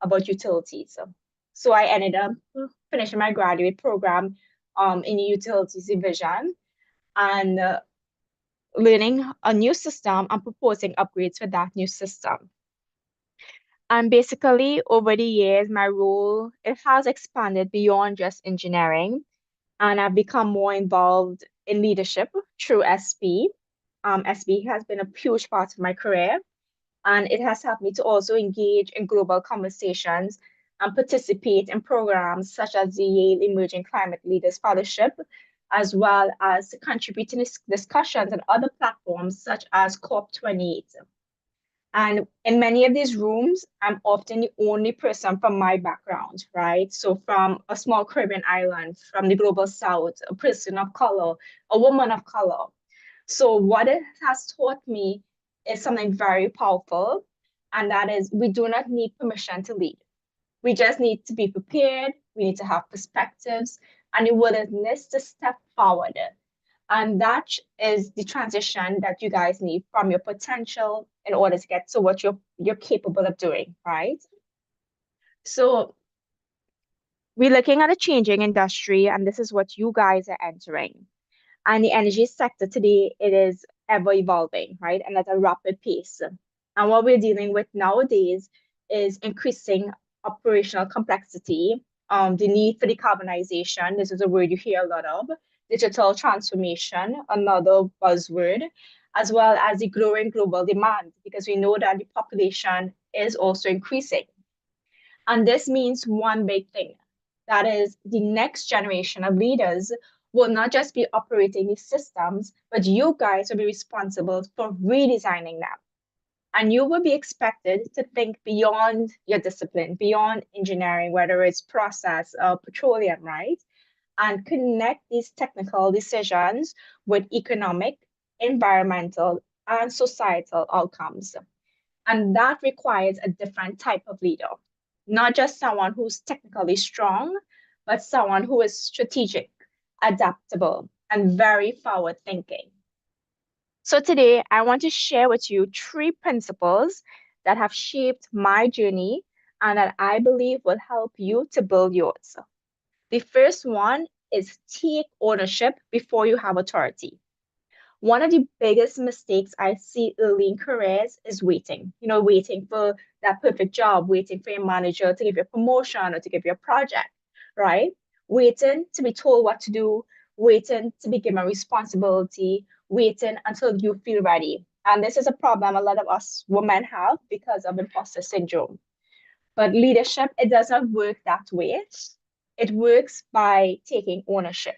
about utilities. So I ended up finishing my graduate program in utilities division and learning a new system and proposing upgrades for that new system. And basically, over the years, my role it has expanded beyond just engineering, and I've become more involved in leadership through SB. SB has been a huge part of my career, and it has helped me to also engage in global conversations and participate in programs such as the Yale Emerging Climate Leaders Fellowship, as well as to contribute to discussions on other platforms such as COP28. And in many of these rooms, I'm often the only person from my background, right? So from a small Caribbean island, from the global south, a person of color, a woman of color. So what it has taught me is something very powerful, and that is we do not need permission to lead. We just need to be prepared, we need to have perspectives, and the willingness to step forward. And that is the transition that you guys need from your potential in order to get to what you're capable of doing, right? So we're looking at a changing industry, and this is what you guys are entering. And the energy sector today, it is ever evolving, right? And at a rapid pace. And what we're dealing with nowadays is increasing operational complexity, the need for decarbonization. This is a word you hear a lot of. Digital transformation, another buzzword, as well as the growing global demand, because we know that the population is also increasing. And this means one big thing, that is the next generation of leaders will not just be operating these systems, but you guys will be responsible for redesigning them. And you will be expected to think beyond your discipline, beyond engineering, whether it's process or petroleum, right? And connect these technical decisions with economic, environmental, and societal outcomes. And that requires a different type of leader, not just someone who's technically strong, but someone who is strategic, adaptable, and very forward thinking. So today, I want to share with you three principles that have shaped my journey and that I believe will help you to build yours. The first one is take ownership before you have authority. One of the biggest mistakes I see early in careers is waiting, waiting for that perfect job, waiting for your manager to give you a promotion or to give you a project, right? Waiting to be told what to do, waiting to be given responsibility, waiting until you feel ready. And this is a problem a lot of us women have because of imposter syndrome. But leadership, it doesn't work that way. It works by taking ownership.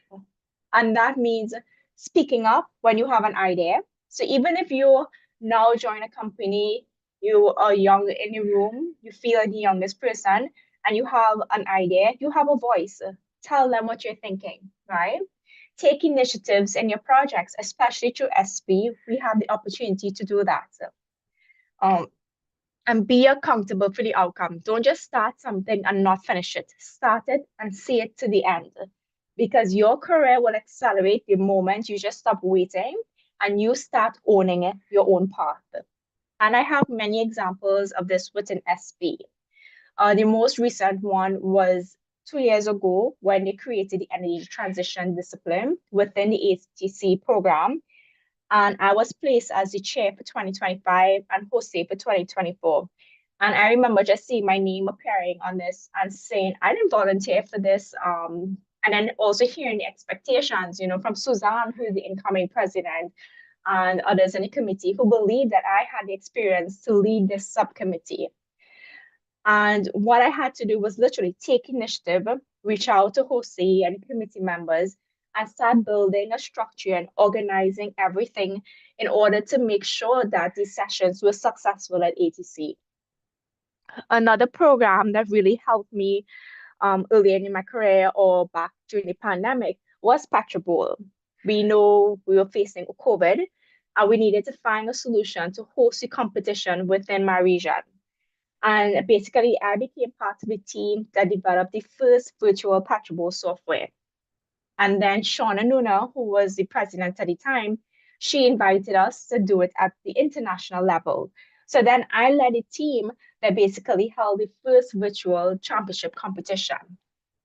And that means speaking up when you have an idea. So even if you now join a company, you are young in the room, you feel the youngest person, and you have an idea, you have a voice. Tell them what you're thinking, right? Take initiatives in your projects, especially through SB. We have the opportunity to do that. Um, and be accountable for the outcome. Don't just start something and not finish it. Start it and see it to the end because your career will accelerate the moment you just stop waiting and you start owning it, your own path. And I have many examples of this within SB. The most recent one was 2 years ago when they created the energy transition discipline within the ATC program. And I was placed as the chair for 2025 and Jose for 2024. And I remember just seeing my name appearing on this and saying, I didn't volunteer for this. And then also hearing the expectations, from Suzanne, who's the incoming president, and others in the committee who believed that I had the experience to lead this subcommittee. And what I had to do was literally take initiative, reach out to Jose and committee members, and start building a structure and organizing everything in order to make sure that these sessions were successful at ATC. Another program that really helped me earlier in my career or back during the pandemic was Bowl. We know we were facing COVID and we needed to find a solution to host the competition within my region. And basically, I became part of the team that developed the first virtual Bowl software. And then Shauna Nuna, who was the president at the time, she invited us to do it at the international level. So then I led a team that basically held the first virtual championship competition.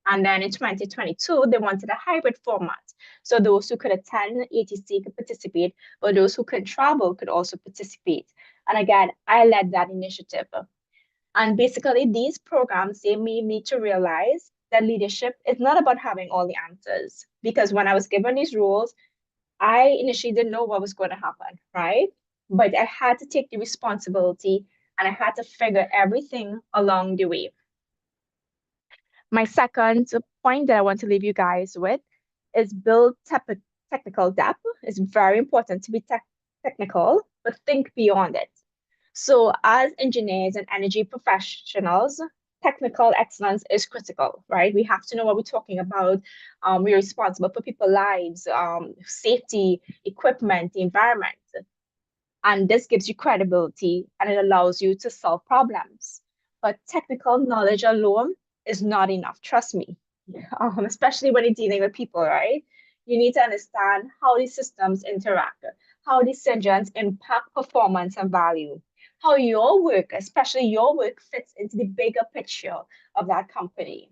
And then in 2022, they wanted a hybrid format. So those who could attend ATC could participate, but those who could travel could also participate. And again, I led that initiative. And basically, these programs, they made me to realize that leadership is not about having all the answers. Because when I was given these roles, I initially didn't know what was going to happen, right? But I had to take the responsibility and I had to figure everything along the way. My second point that I want to leave you guys with is build technical depth. It's very important to be technical, but think beyond it. So, as engineers and energy professionals, technical excellence is critical, right? We have to know what we're talking about. We're responsible for people's lives, safety, equipment, the environment. And this gives you credibility and it allows you to solve problems. But technical knowledge alone is not enough, trust me, especially when you're dealing with people, right? You need to understand how these systems interact, how decisions impact performance and value, how your work, especially your work, fits into the bigger picture of that company.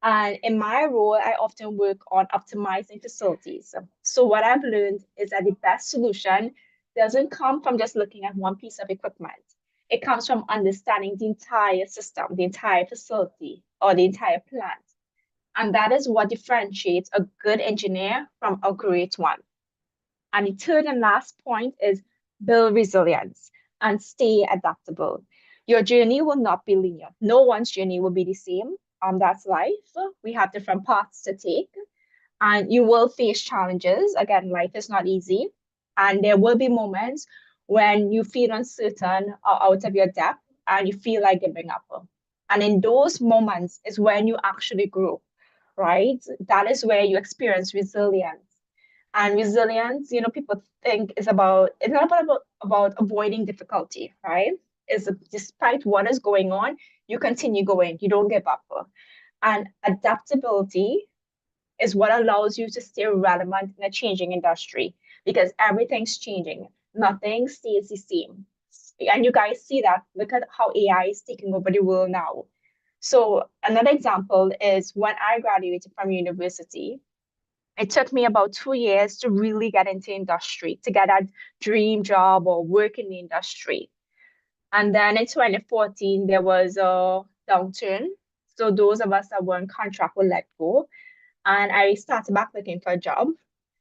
And in my role, I often work on optimizing facilities. So what I've learned is that the best solution doesn't come from just looking at one piece of equipment. It comes from understanding the entire system, the entire facility, or the entire plant. And that is what differentiates a good engineer from a great one. And the third and last point is build resilience and stay adaptable. Your journey will not be linear. No one's journey will be the same. That's life. We have different paths to take, and you will face challenges. Again, life is not easy, and there will be moments when you feel uncertain or out of your depth and you feel like giving up. And in those moments is when you actually grow, right? That is where you experience resilience. And resilience, people think is about, it's not about avoiding difficulty, right? Is despite what is going on, you continue going, you don't give up. And adaptability is what allows you to stay relevant in a changing industry because everything's changing. Nothing stays the same. And you guys see that. Look at how AI is taking over the world now. So another example is when I graduated from university, it took me about 2 years to really get into industry, to get that dream job or work in the industry. And then in 2014, there was a downturn. So those of us that were in contract were let go. And I started back looking for a job.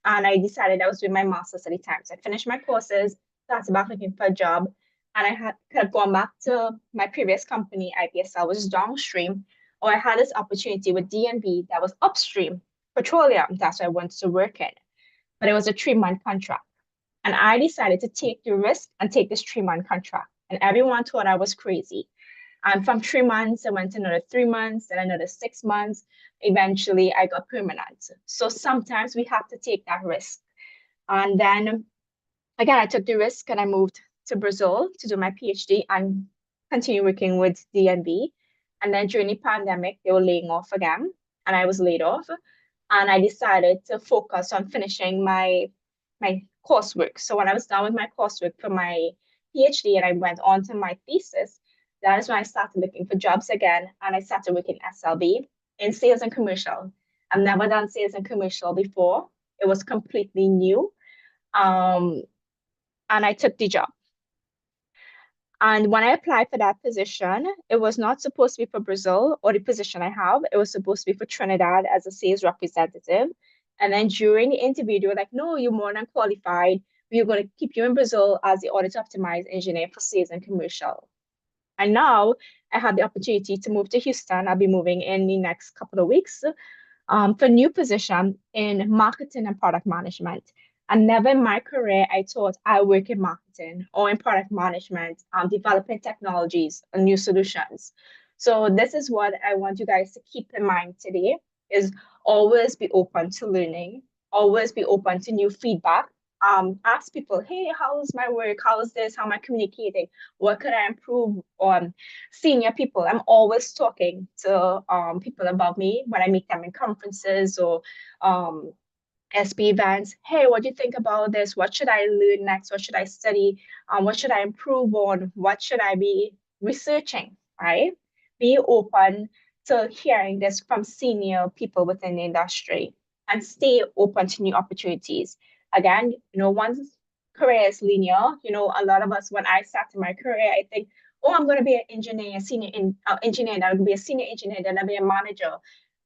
And I decided I was doing my master's at the time. So I finished my courses, started back looking for a job. And I could have gone back to my previous company, IPSL, which is downstream, or I had this opportunity with DNV that was upstream, petroleum. That's what I wanted to work in. But it was a 3-month contract. And I decided to take the risk and take this 3-month contract. And everyone thought I was crazy. And from 3 months, I went to another 3 months, then another 6 months. Eventually, I got permanent. So sometimes we have to take that risk. And then again, I took the risk and I moved to Brazil to do my PhD and continue working with DNB. And then during the pandemic, they were laying off again, and I was laid off. And I decided to focus on finishing my coursework. So when I was done with my coursework for my PhD and I went on to my thesis, that is when I started looking for jobs again, and I started working SLB in sales and commercial. I've never done sales and commercial before. It was completely new. Um, and I took the job. And when I applied for that position, it was not supposed to be for Brazil or the position I have. It was supposed to be for Trinidad as a sales representative. And then during the interview, they were like, no, you're more than qualified. We're going to keep you in Brazil as the audit optimized engineer for sales and commercial. And now I have the opportunity to move to Houston. I'll be moving in the next couple of weeks for a new position in marketing and product management. And never in my career I thought I work in marketing or in product management, developing technologies and new solutions. So this is what I want you guys to keep in mind today is always be open to learning, always be open to new feedback. Ask people, hey, how's my work? How's this? How am I communicating? What could I improve on? Senior people, I'm always talking to people above me when I meet them in conferences or um, SP events. Hey, what do you think about this? What should I learn next? What should I study? What should I improve on? What should I be researching? Right? Be open to hearing this from senior people within the industry and stay open to new opportunities. Again, one's career is linear. A lot of us, when I started my career, I think, oh, I'm going to be an engineer, engineer, then I'm going to be a senior engineer, then I'll be a manager.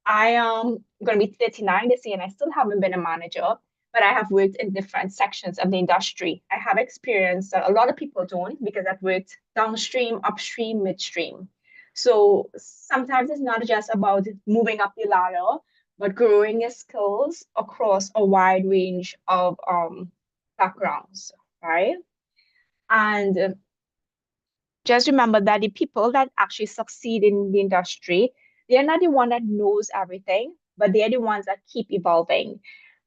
I am going to be 39 this year and I still haven't been a manager, but I have worked in different sections of the industry. I have experience that a lot of people don't because I've worked downstream, upstream, midstream. So sometimes it's not just about moving up the ladder, but growing your skills across a wide range of backgrounds, right? And just remember that the people that actually succeed in the industry, they're not the one that knows everything, but they're the ones that keep evolving.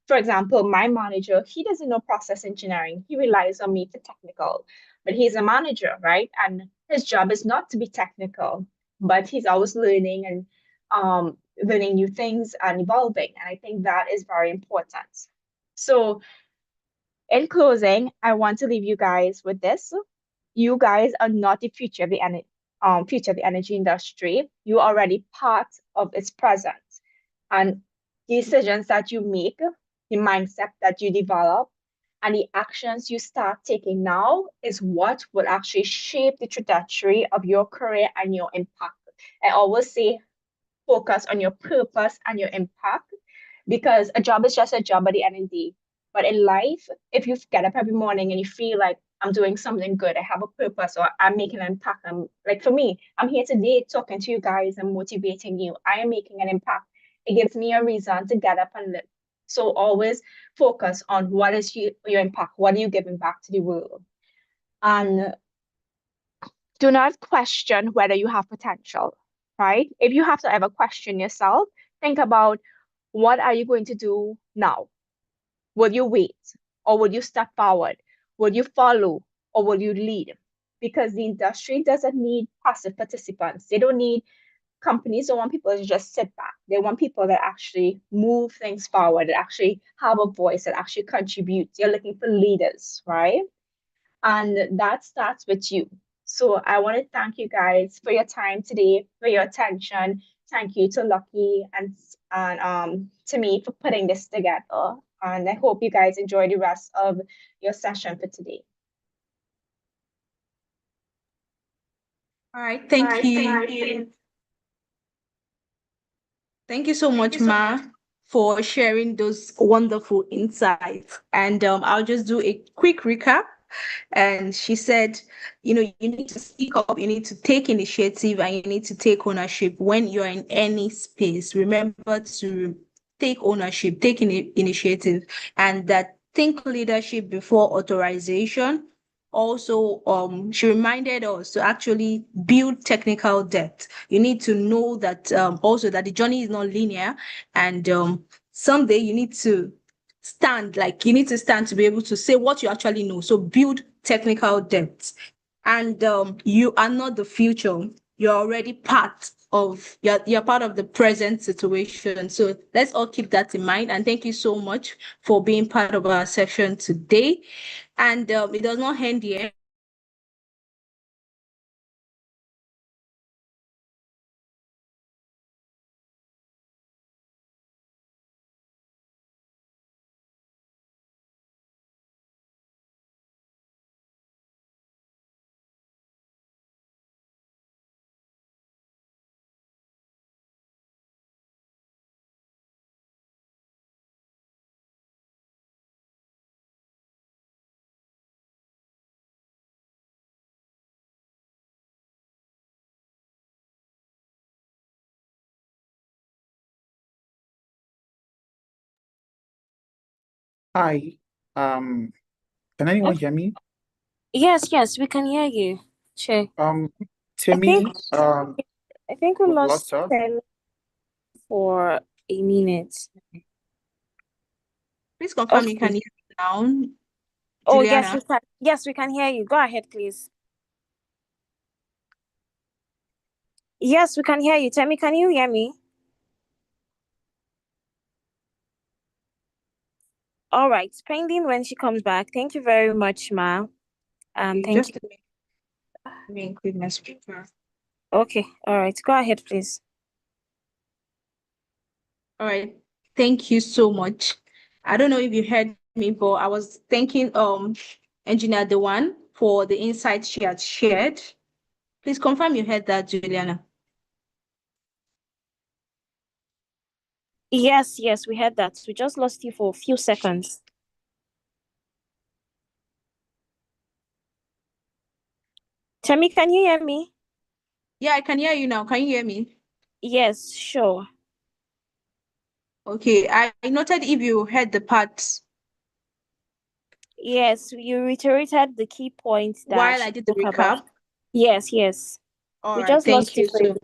For example, my manager, he doesn't know process engineering. He relies on me for technical, but he's a manager, right? And his job is not to be technical, but he's always learning and learning new things and evolving. And I think that is very important. So in closing, I want to leave you guys with this. You guys are not the future of the energy industry. You are already part of its present. And decisions that you make, the mindset that you develop, and the actions you start taking now is what will actually shape the trajectory of your career and your impact. I always say focus on your purpose and your impact because a job is just a job at the end of the day. But in life, if you get up every morning and you feel like I'm doing something good, I have a purpose, or I'm making an impact. I'm like for me, I'm here today talking to you guys and motivating you. I am making an impact. It gives me a reason to get up and live. So always focus on what is your impact, what are you giving back to the world? And do not question whether you have potential, right? If you have to ever question yourself, think about what are you going to do now? Will you wait or will you step forward? Will you follow or will you lead? Because the industry doesn't need passive participants. They don't need companies don't want people to just sit back. They want people that actually move things forward, that actually have a voice, that actually contribute. They're looking for leaders, right? And that starts with you. So I want to thank you guys for your time today, for your attention. Thank you to Lucky and to me for putting this together. And I hope you guys enjoy the rest of your session for today. All right, thank you. Thank you so much, Ma, for sharing those wonderful insights. And I'll just do a quick recap. And she said, you need to speak up, you need to take initiative, and you need to take ownership when you're in any space. Remember to take ownership, take initiative, and that think leadership before authorization. Also, she reminded us to actually build technical depth. You need to know that also that the journey is not linear, and someday you need to you need to stand to be able to say what you actually know. So build technical depth. And you are not the future. You're already you're part of the present situation. So let's all keep that in mind. And thank you so much for being part of our session today. And it does not end here. Hi. Um, can anyone hear me? Yes, we can hear you. Sure. I think Timmy, I think we we've lost lost her. 10 for a minute. Please confirm you Okay. can hear me now, Oh, yes, Juliana. we can. Yes, we can hear you. Go ahead, please. Yes, we can hear you. Tell me, can you hear me? All right. Pending when she comes back. Thank you very much, Ma. Thank Just you. let me include my speaker. Okay. All right. Go ahead, please. All right. Thank you so much. I don't know if you heard me, but I was thanking Engineer Dewan for the insights she had shared. Please confirm you heard that, Juliana. Yes, yes, we heard that. We just lost you for a few seconds. Temi, can you hear me? Yeah, I can hear you now. Can you hear me? Yes, sure. Okay, I noted if you heard the part Yes, you reiterated the key points that while I she did the spoke about. recap. Yes, yes. All We right, just lost thank you you. for a bit.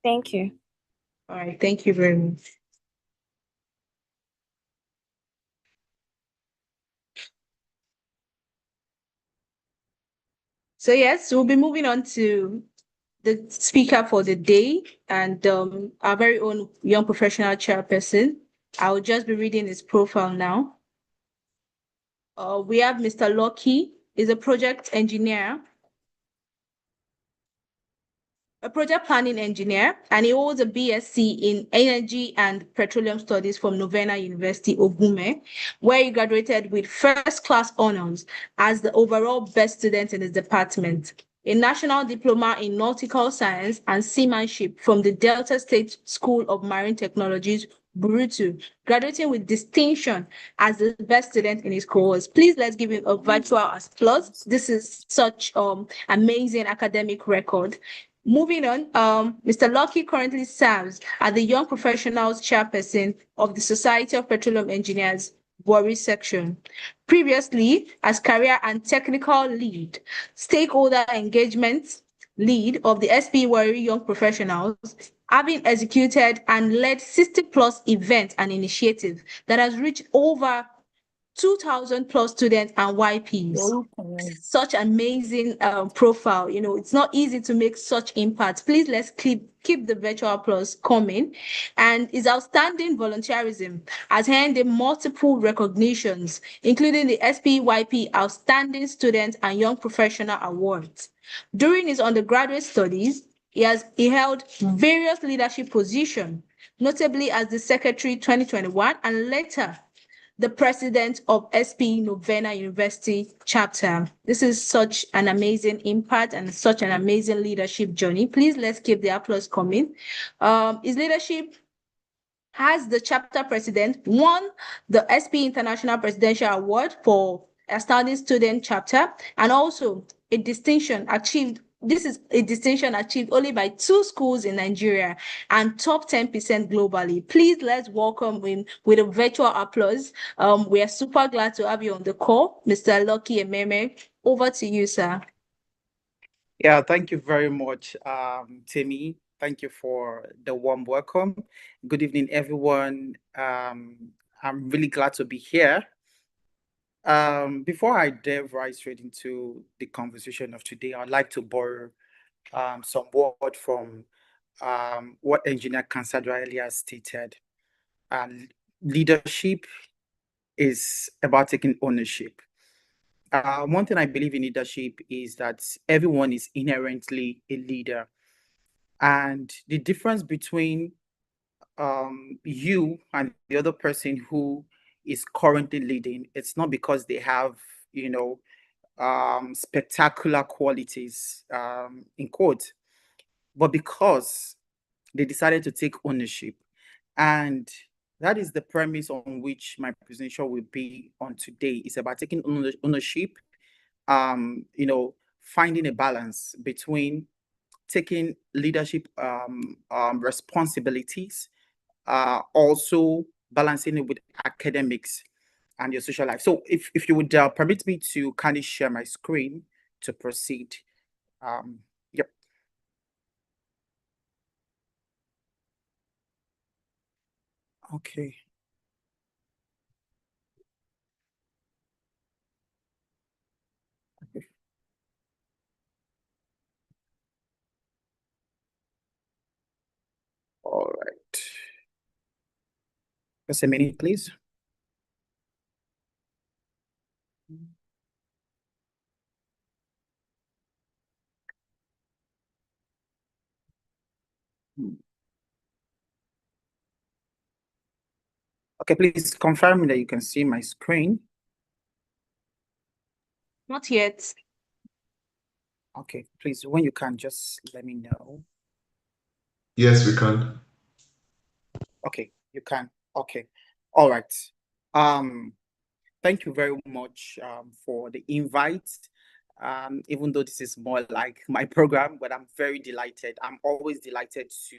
Thank you. All right, thank you very much. So yes, we'll be moving on to the speaker for the day and our very own young professional chairperson. I'll just be reading his profile now. We have Mr. Lucky, is a project engineer, a project planning engineer, and he holds a BSc in Energy and Petroleum Studies from Novena University, Ogume, where he graduated with first-class honors as the overall best student in his department. A national diploma in nautical science and seamanship from the Delta State School of Marine Technologies, Burutu, graduating with distinction as the best student in his course. Please let's give him a virtual applause. This is such amazing academic record. Moving on, Mr. Lucky currently serves as the Young Professionals Chairperson of the Society of Petroleum Engineers, Warri section. Previously, as Career and Technical Lead, Stakeholder Engagement Lead of the SP Warri Young Professionals, having executed and led 60 plus events and initiatives that has reached over 2,000 plus students and YPs. Such amazing profile. You know, it's not easy to make such impact. Please let's keep the virtual applause coming. And his outstanding volunteerism has earned him multiple recognitions, including the SPYP Outstanding Student and Young Professional Awards. During his undergraduate studies, he held various leadership positions, notably as the Secretary 2021 and later the president of SP Novena University chapter. This is such an amazing impact and such an amazing leadership journey. Please let's keep the applause coming. His leadership has the chapter president won the SP International Presidential Award for Outstanding Student Chapter and also a distinction achieved. This is a distinction achieved only by 2 schools in Nigeria and top 10% globally. Please let's welcome him with a virtual applause. We are super glad to have you on the call, Mr. Lucky Ememe. Over to you, sir. Yeah, thank you very much, Timmy. Thank you for the warm welcome. Good evening, everyone. I'm really glad to be here. Before I delve right straight into the conversation of today, I'd like to borrow some word from what Engineer Kansadra earlier stated. Leadership is about taking ownership. One thing I believe in leadership is that everyone is inherently a leader. And the difference between you and the other person who is currently leading, it's not because they have, spectacular qualities, in quotes, but because they decided to take ownership. And that is the premise on which my presentation will be on today. It's about taking ownership, finding a balance between taking leadership responsibilities, also balancing it with academics and your social life. So if you would permit me to kindly share my screen to proceed. Yep. Okay. Okay. All right. Just a minute, please. Okay, please confirm that you can see my screen. Not yet. Okay, please, when you can, just let me know. Yes, we can. Okay, you can. Okay, all right. Thank you very much for the invite. Even though this is more like my program, but I'm very delighted. I'm always delighted to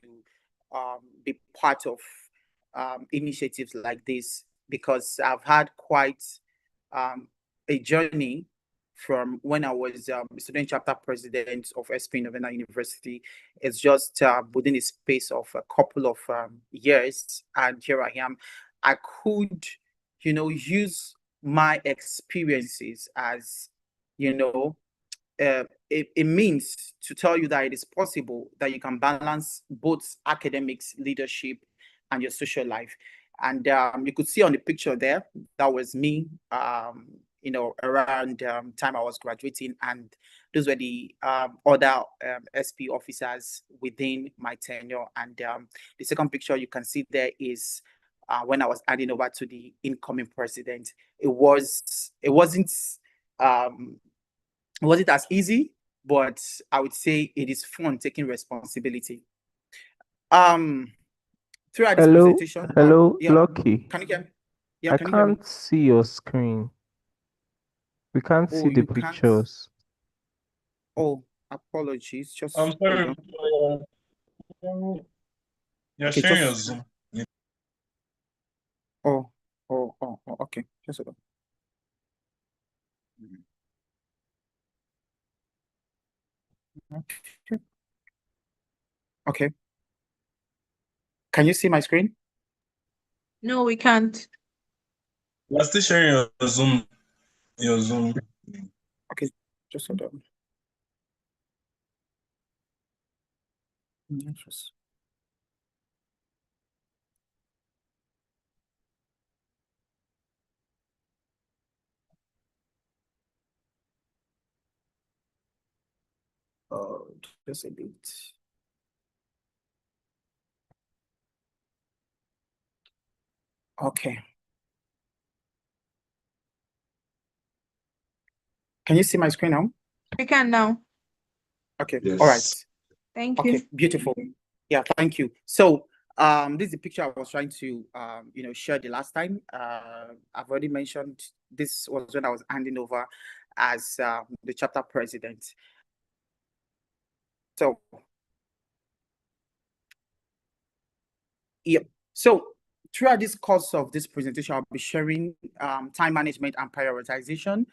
be part of initiatives like this because I've had quite a journey from when I was student chapter president of SP Novena University. It's just within a space of a couple of years, and here I am. I could, use my experiences as, it means to tell you that it is possible that you can balance both academics, leadership, and your social life. And you could see on the picture there, that was me, around time I was graduating, and those were the other SP officers within my tenure. And the second picture you can see there is when I was handing over to the incoming president. It wasn't as easy, but I would say it is fun taking responsibility. Throughout this presentation, Hello, yeah, Lucky. can you hear me? Yeah, I can you hear me? can't see your screen. We can't see the You can't? pictures. Oh, apologies. Just I'm hold sorry. on. You're Okay, sharing your just Zoom. oh, okay. Just hold on. Okay. Can you see my screen? No, we can't. You're still sharing your Zoom. Your Zoom. Okay, just hold on. Just just a bit. Okay. Can you see my screen now? We can now. Okay. Yes. All right. Thank Okay. you. Beautiful. Yeah. Thank you. So, this is the picture I was trying to, share the last time. I've already mentioned this was when I was handing over as the chapter president. So, yeah. So, throughout this course of this presentation, I'll be sharing time management and prioritization,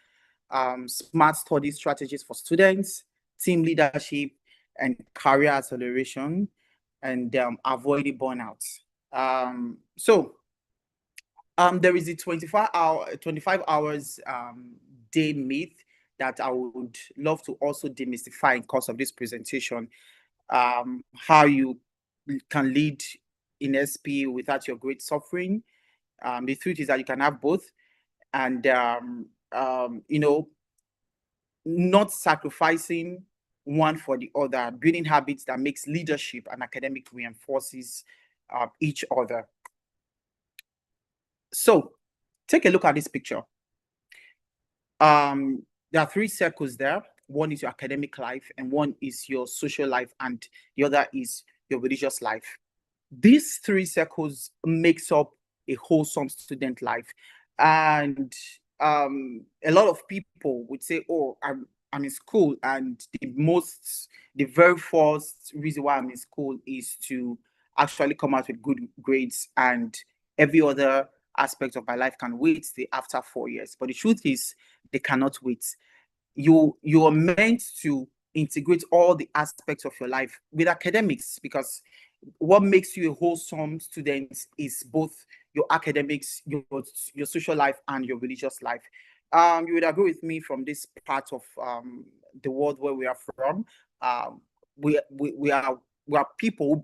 smart study strategies for students, team leadership, and career acceleration, and avoiding burnout. There is a 25 hours day myth that I would love to also demystify in course of this presentation. How you can lead in SP without your great suffering. The truth is that you can have both, and not sacrificing one for the other, building habits that makes leadership and academic reinforces each other. So take a look at this picture. There are three circles there. One is your academic life, and one is your social life, and the other is your religious life. These three circles makes up a wholesome student life. And a lot of people would say, oh, I'm in school, and the very first reason why I'm in school is to actually come out with good grades, and every other aspect of my life can wait till after 4 years. But the truth is, they cannot wait. You are meant to integrate all the aspects of your life with academics, because what makes you a wholesome student is both your academics, your social life, and your religious life. You would agree with me from this part of the world where we are from. We are people who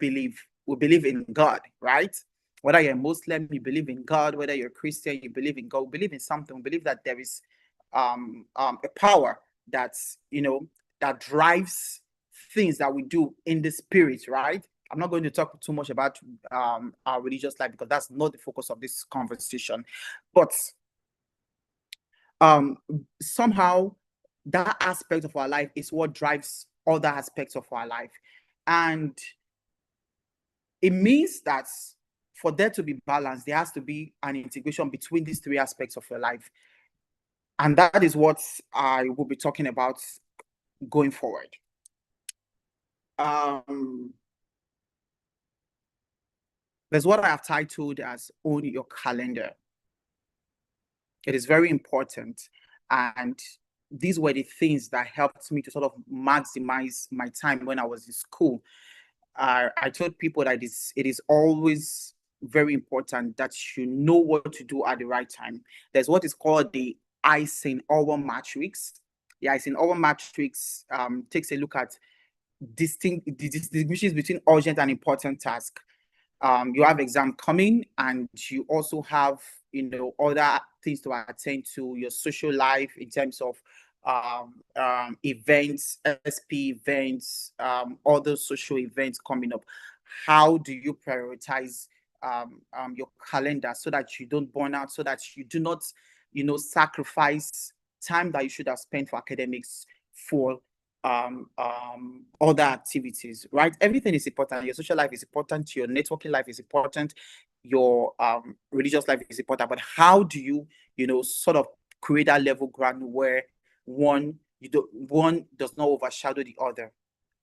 believe in God, right? Whether you're a Muslim, you believe in God. Whether you're a Christian, you believe in God. We believe in something. We believe that there is a power that's that drives things that we do in the spirit, right? I'm not going to talk too much about our religious life because that's not the focus of this conversation. But somehow that aspect of our life is what drives other aspects of our life. And it means that for there to be balance, there has to be an integration between these three aspects of your life. And that is what I will be talking about going forward. There's what I have titled as Own Your Calendar. It is very important. And these were the things that helped me to sort of maximize my time when I was in school. I told people that it is always very important that you know what to do at the right time. There's what is called the Eisenhower matrix. The Eisenhower matrix takes a look at distinguishes between urgent and important tasks. You have exam coming, and you also have other things to attend to, your social life in terms of events, SP events, other social events coming up. How do you prioritize your calendar so that you don't burn out, so that you do not sacrifice time that you should have spent for academics for other activities, right? Everything is important. Your social life is important, your networking life is important, your religious life is important. But how do you sort of create that level ground where one does not overshadow the other?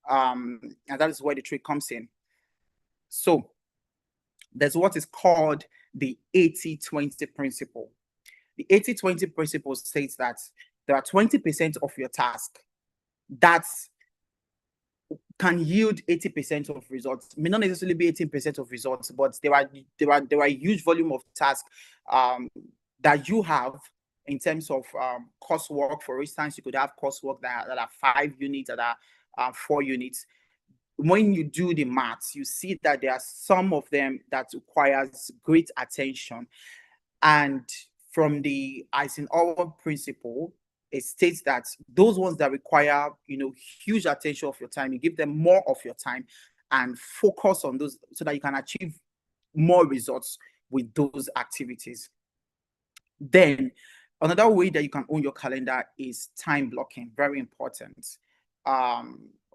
And that is where the trick comes in. So there's what is called the 80-20 principle. The 80-20 principle states that there are 20% of your task that can yield 80% of results. May not necessarily be 18% of results, but there are a huge volume of tasks that you have in terms of coursework. For instance, you could have coursework that are 5 units, that are 4 units. When you do the maths, you see that there are some of them that requires great attention. And from the Eisenhower principle, it states that those ones that require huge attention of your time, you give them more of your time and focus on those so that you can achieve more results with those activities. Then another way that you can own your calendar is time blocking. Very important.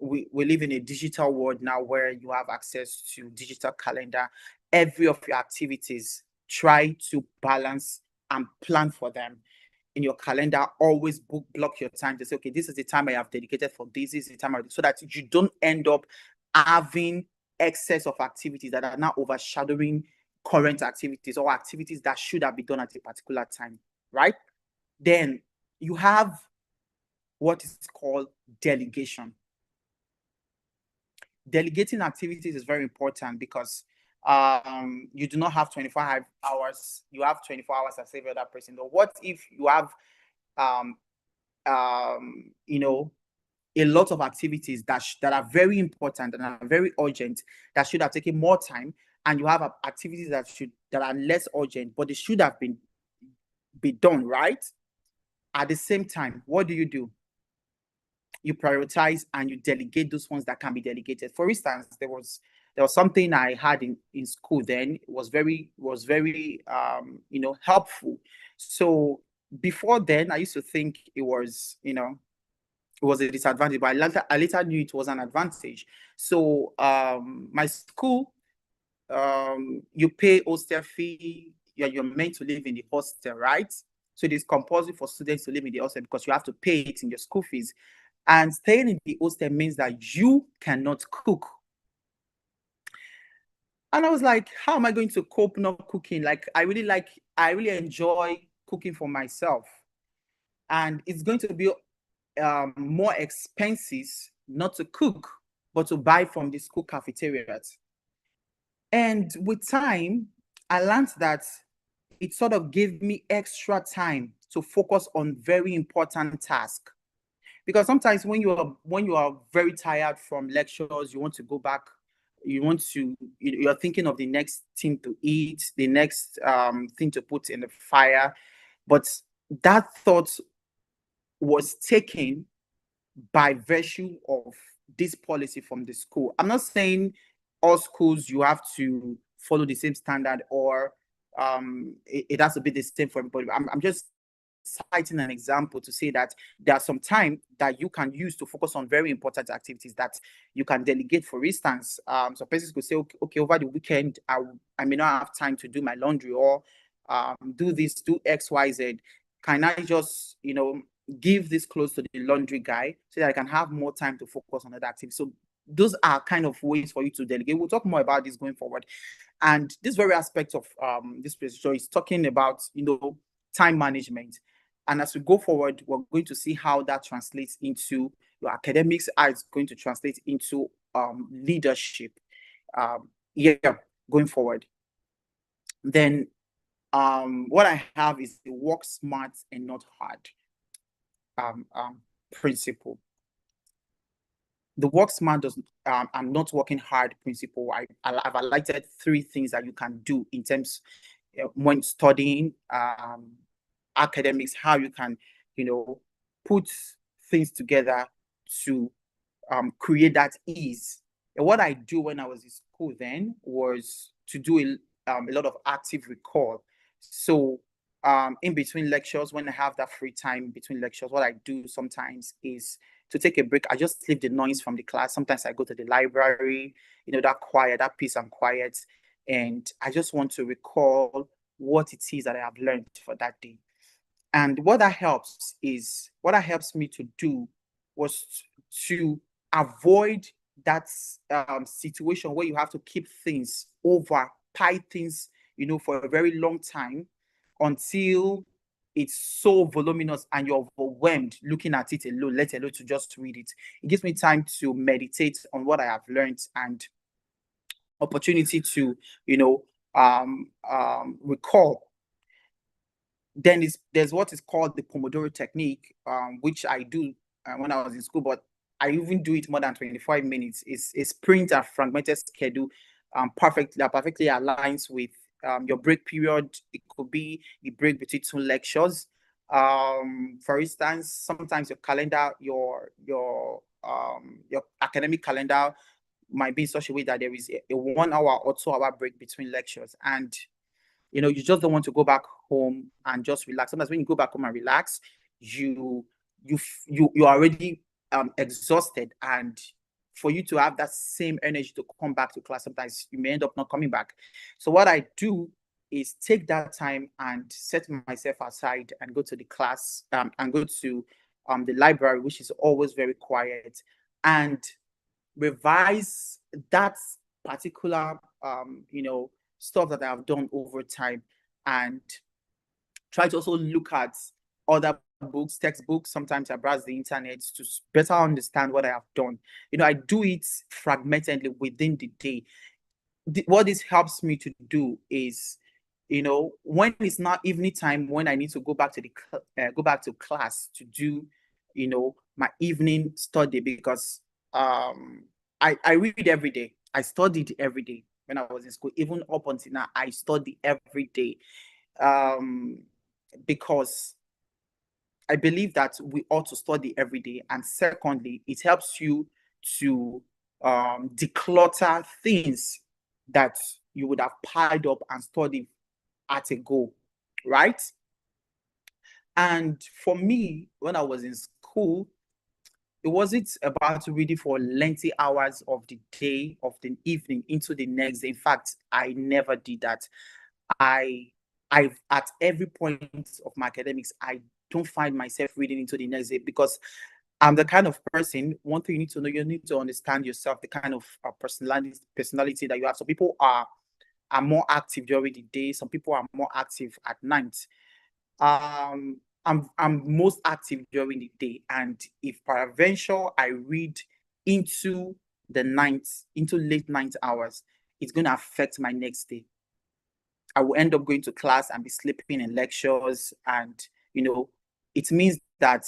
We live in a digital world now where you have access to digital calendar. Every of your activities, try to balance and plan for them in your calendar. Always block your time to say, okay, this is the time I have dedicated for this is the time so that you don't end up having excess of activities that are now overshadowing current activities or activities that should have been done at a particular time, right? Then you have what is called delegation. Delegating activities is very important because you do not have 25 hours. You have 24 hours as every other person. But what if you have a lot of activities that are very important and are very urgent that should have taken more time, and you have activities that are less urgent but they should have been done, right? At the same time, what do? You prioritize and you delegate those ones that can be delegated. For instance, there was something I had in school then. It was very helpful. So before then, I used to think it was it was a disadvantage, but I later knew it was an advantage. So my school, you pay hostel fee. You're meant to live in the hostel, right? So it is compulsory for students to live in the hostel because you have to pay it in your school fees. And staying in the hostel means that you cannot cook. And I was like, how am I going to cope not cooking? Like, I really enjoy cooking for myself. And it's going to be more expensive not to cook, but to buy from the school cafeterias. And with time, I learned that it sort of gave me extra time to focus on very important tasks. Because sometimes when you are very tired from lectures, you want to go back, you're thinking of the next thing to eat, the next thing to put in the fire. But that thought was taken by virtue of this policy from the school. I'm not saying all schools you have to follow the same standard, or it has to be the same for everybody. I'm just citing an example to say that there's some time that you can use to focus on very important activities that you can delegate. For instance, some persons could say, okay, over the weekend, I may not have time to do my laundry, or do this, do X, Y, Z. Can I just, give this clothes to the laundry guy so that I can have more time to focus on other activities? So those are kind of ways for you to delegate. We'll talk more about this going forward. And this very aspect of this presentation is talking about, time management. And as we go forward, we're going to see how that translates into your academics, how it's going to translate into leadership. Going forward. Then what I have is the work smart and not hard principle. The work smart and not working hard principle. I've highlighted 3 things that you can do in terms when studying academics, how you can, put things together to create that ease. And what I do when I was in school then was to do a lot of active recall. So in between lectures, when I have that free time between lectures, what I do sometimes is to take a break. I just leave the noise from the class. Sometimes I go to the library, that quiet, that peace and quiet. And I just want to recall what it is that I have learned for that day. And what that helps me to do was to avoid that situation where you have to keep things pile things, for a very long time until it's so voluminous and you're overwhelmed looking at it alone, let alone to just read it. It gives me time to meditate on what I have learned and opportunity to, recall. Then there's what is called the Pomodoro technique, which I do when I was in school, but I even do it more than 25 minutes. It's a sprint and fragmented schedule, perfectly aligns with your break period. It could be the break between 2 lectures. For instance, sometimes your calendar, your academic calendar might be in such a way that there is a 1 hour or 2 hour break between lectures, and you just don't want to go back home and just relax. Sometimes when you go back home and relax, you're already exhausted, and for you to have that same energy to come back to class, sometimes you may end up not coming back. So what I do is take that time and set myself aside and go to the class and go to the library, which is always very quiet, and revise that particular stuff that I have done over time, and try to also look at other books, textbooks. Sometimes I browse the internet to better understand what I have done. I do it fragmentedly within the day. What this helps me to do is, when it's not evening time, when I need to go back to class to do, my evening study, because I read every day. I studied every day when I was in school. Even up until now, I study every day, because I believe that we ought to study every day. And secondly, it helps you to declutter things that you would have piled up and studied at a go, right? And for me, when I was in school, it wasn't about reading for lengthy hours of the day, of the evening into the next day. In fact, I never did that. I've at every point of my academics, I don't find myself reading into the next day, because I'm the kind of person. One thing you need to know, you need to understand yourself, the kind of personality that you have. So people are more active during the day. Some people are more active at night. I'm most active during the day, and if peradventure I read into the night, into late night hours, it's going to affect my next day. I will end up going to class and be sleeping in lectures, and it means that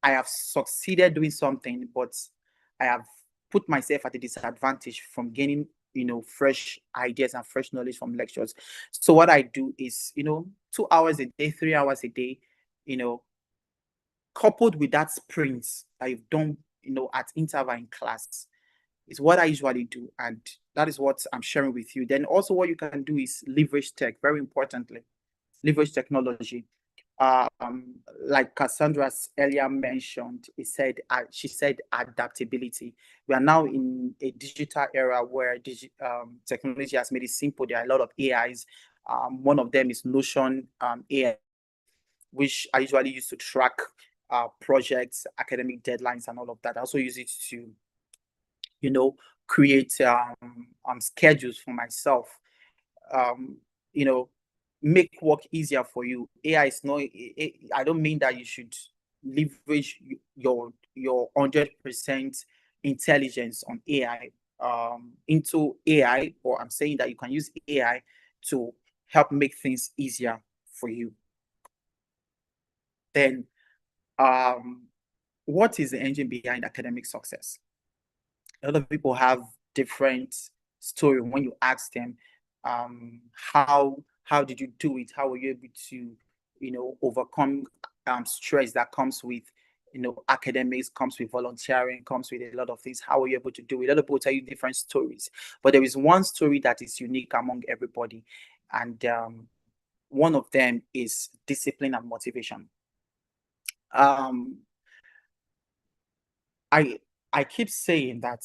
I have succeeded doing something, but I have put myself at a disadvantage from gaining fresh ideas and fresh knowledge from lectures. So what I do is 2 hours a day, 3 hours a day, coupled with that sprints that you've done at interval in class, is what I usually do. And that is what I'm sharing with you. Then also what you can do is leverage tech, very importantly, leverage technology. Like Cassandra's earlier mentioned, she said adaptability. We are now in a digital era where technology has made it simple. There are a lot of AIs. One of them is Notion AI, which I usually use to track projects, academic deadlines, and all of that. I also use it to, create schedules for myself. Make work easier for you. AI is not. I don't mean that you should leverage your 100% intelligence on AI into AI, or I'm saying that you can use AI to help make things easier for you. Then, what is the engine behind academic success? A lot of people have different story when you ask them, how did you do it? How were you able to, overcome stress that comes with, academics, comes with volunteering, comes with a lot of things. How were you able to do it? A lot of people tell you different stories, but there is one story that is unique among everybody, and one of them is discipline and motivation. I keep saying that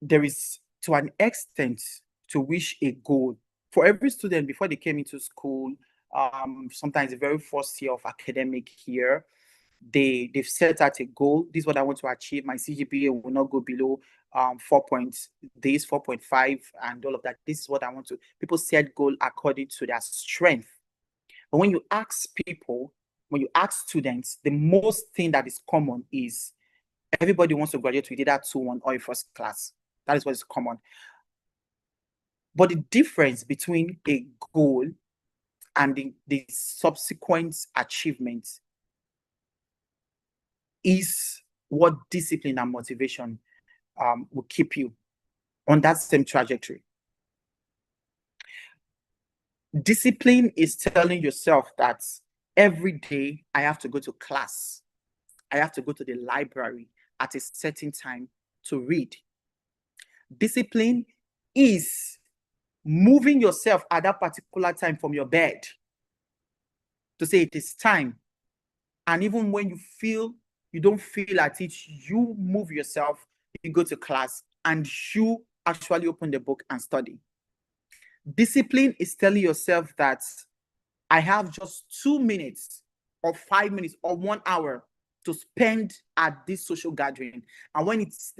there is, to an extent, to which a goal for every student before they came into school, sometimes the very first year of academic year, they've set out a goal. This is what I want to achieve. My CGPA will not go below 4.5, and all of that. This is what I want to. People set goal according to their strength. But when you ask people, when you ask students, the most thing that is common is everybody wants to graduate with either 2-1 or a first class. That is what is common. But the difference between a goal and the subsequent achievement is what discipline and motivation will keep you on that same trajectory. Discipline is telling yourself that every day I have to go to class. I have to go to the library at a certain time to read. Discipline is moving yourself at that particular time from your bed to say it is time. And even when you don't feel at it, you move yourself, you go to class, and you actually open the book and study. Discipline is telling yourself that I have just 2 minutes or 5 minutes or 1 hour to spend at this social gathering. And when it's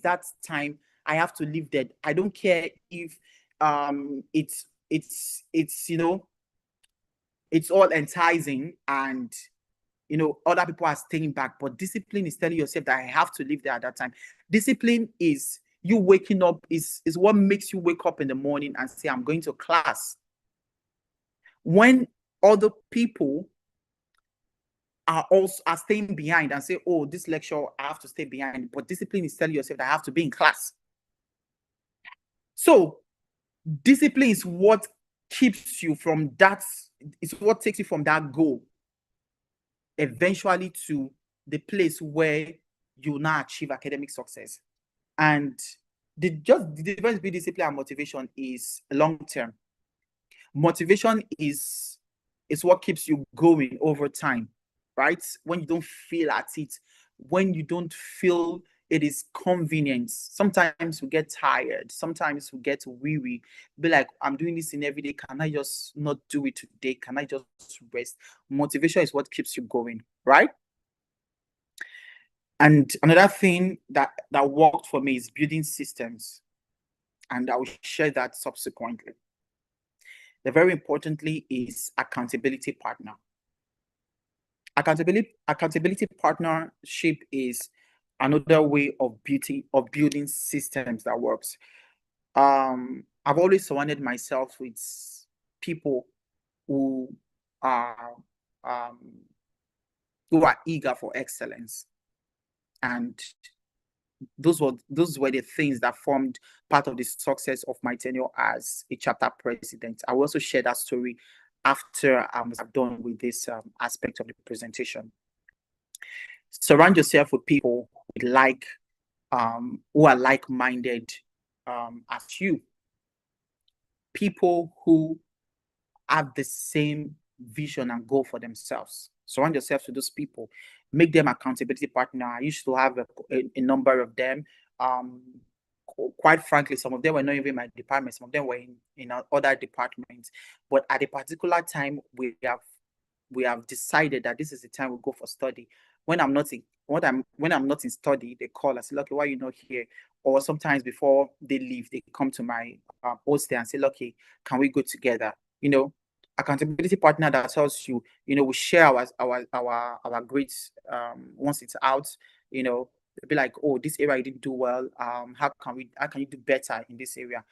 that time, I have to leave there. I don't care if it's all enticing and other people are staying back, but discipline is telling yourself that I have to leave there at that time. Discipline is you waking up, is what makes you wake up in the morning and say, I'm going to class. When other people are staying behind and say, oh, this lecture, I have to stay behind. But discipline is telling yourself that I have to be in class. So discipline is what keeps you from that, it's what takes you from that goal eventually to the place where you now achieve academic success. And the difference between discipline and motivation is long-term. Motivation is what keeps you going over time, right? When you don't feel at it, when you don't feel it is convenient. Sometimes we get tired. Sometimes we get weary. Be like, I'm doing this in every day. Can I just not do it today? Can I just rest? Motivation is what keeps you going, right? And another thing that worked for me is building systems. And I will share that subsequently. The very importantly is accountability partner. Accountability partnership is another way of building systems that works. I've always surrounded myself with people who are eager for excellence, and those were the things that formed part of the success of my tenure as a chapter president. I will also share that story after I'm done with this aspect of the presentation. Surround yourself with people who are like-minded as you, people who have the same vision and goal for themselves. Surround yourself to those people, make them accountability partner. I used to have a number of them. Quite frankly, some of them were not even in my department, some of them were in other departments. But at a particular time, we have decided that this is the time we go for study. When I'm not in study, they call us, say, "Okay, why are you not here?" Or sometimes before they leave, they come to my hostel and say, "Okay, can we go together?" Accountability partner that tells you, we share our grades once it's out. They'll be like, "Oh, this area you didn't do well. How can you do better in this area?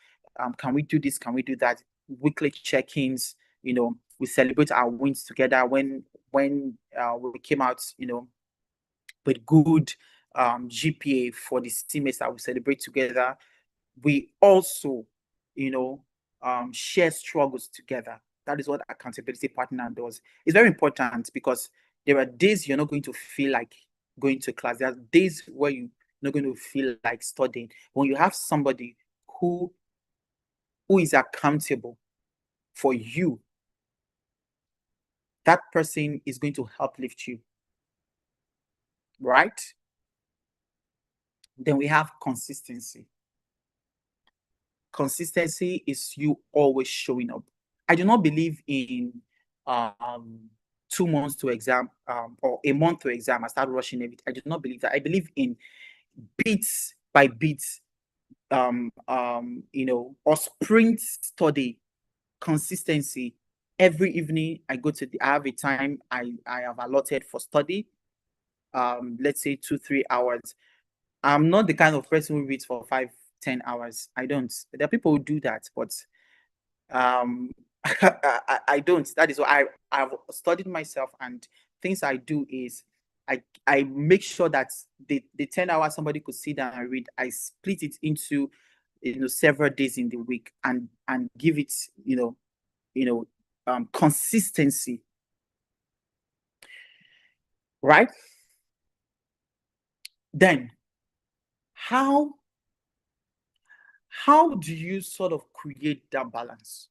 Can we do this? Can we do that?" Weekly check-ins. We celebrate our wins together. When we came out, with good GPA for the semester, we celebrate together. We also, share struggles together. That is what accountability partner does. It's very important because there are days you're not going to feel like going to class. There are days where you're not going to feel like studying. When you have somebody who is accountable for you, that person is going to help lift you, right? Then we have consistency. Consistency is you always showing up. I do not believe in 2 months to exam or a month to exam. I start rushing everything. I do not believe that. I believe in bits by bits, or sprint study, consistency. Every evening I have a time I have allotted for study. Let's say 2-3 hours. I'm not the kind of person who reads for 5-10 hours. I don't. There are people who do that, but I don't. That is why I've studied myself, and things I do is I make sure that the 10 hours somebody could sit down and read, I split it into several days in the week and give it consistency, right? Then how do you sort of create that balance?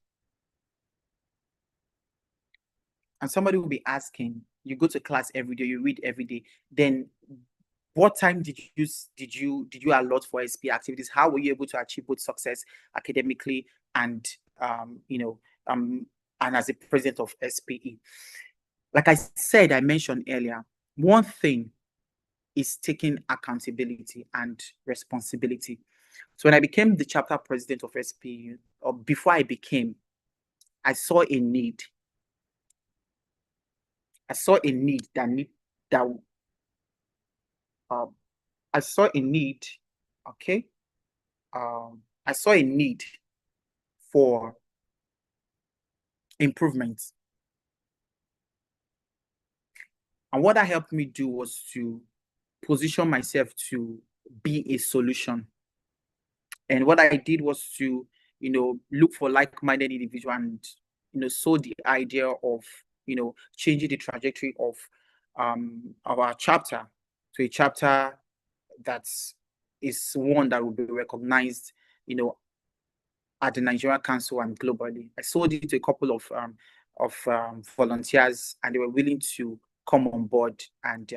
And somebody will be asking, you go to class every day, you read every day, then what time did you allot for SP activities? How were you able to achieve both success academically and and as a president of SPE? Like I mentioned earlier, one thing is taking accountability and responsibility. So when I became the chapter president of SPE, or before I became, I saw a need. I saw a need I saw a need, okay? I saw a need for improvements. And what that helped me do was to position myself to be a solution. And what I did was to, look for like-minded individuals and, sow the idea of, changing the trajectory of our chapter to a chapter that is one that will be recognized, at the Nigerian Council and globally. I sold it to a couple of volunteers, and they were willing to come on board and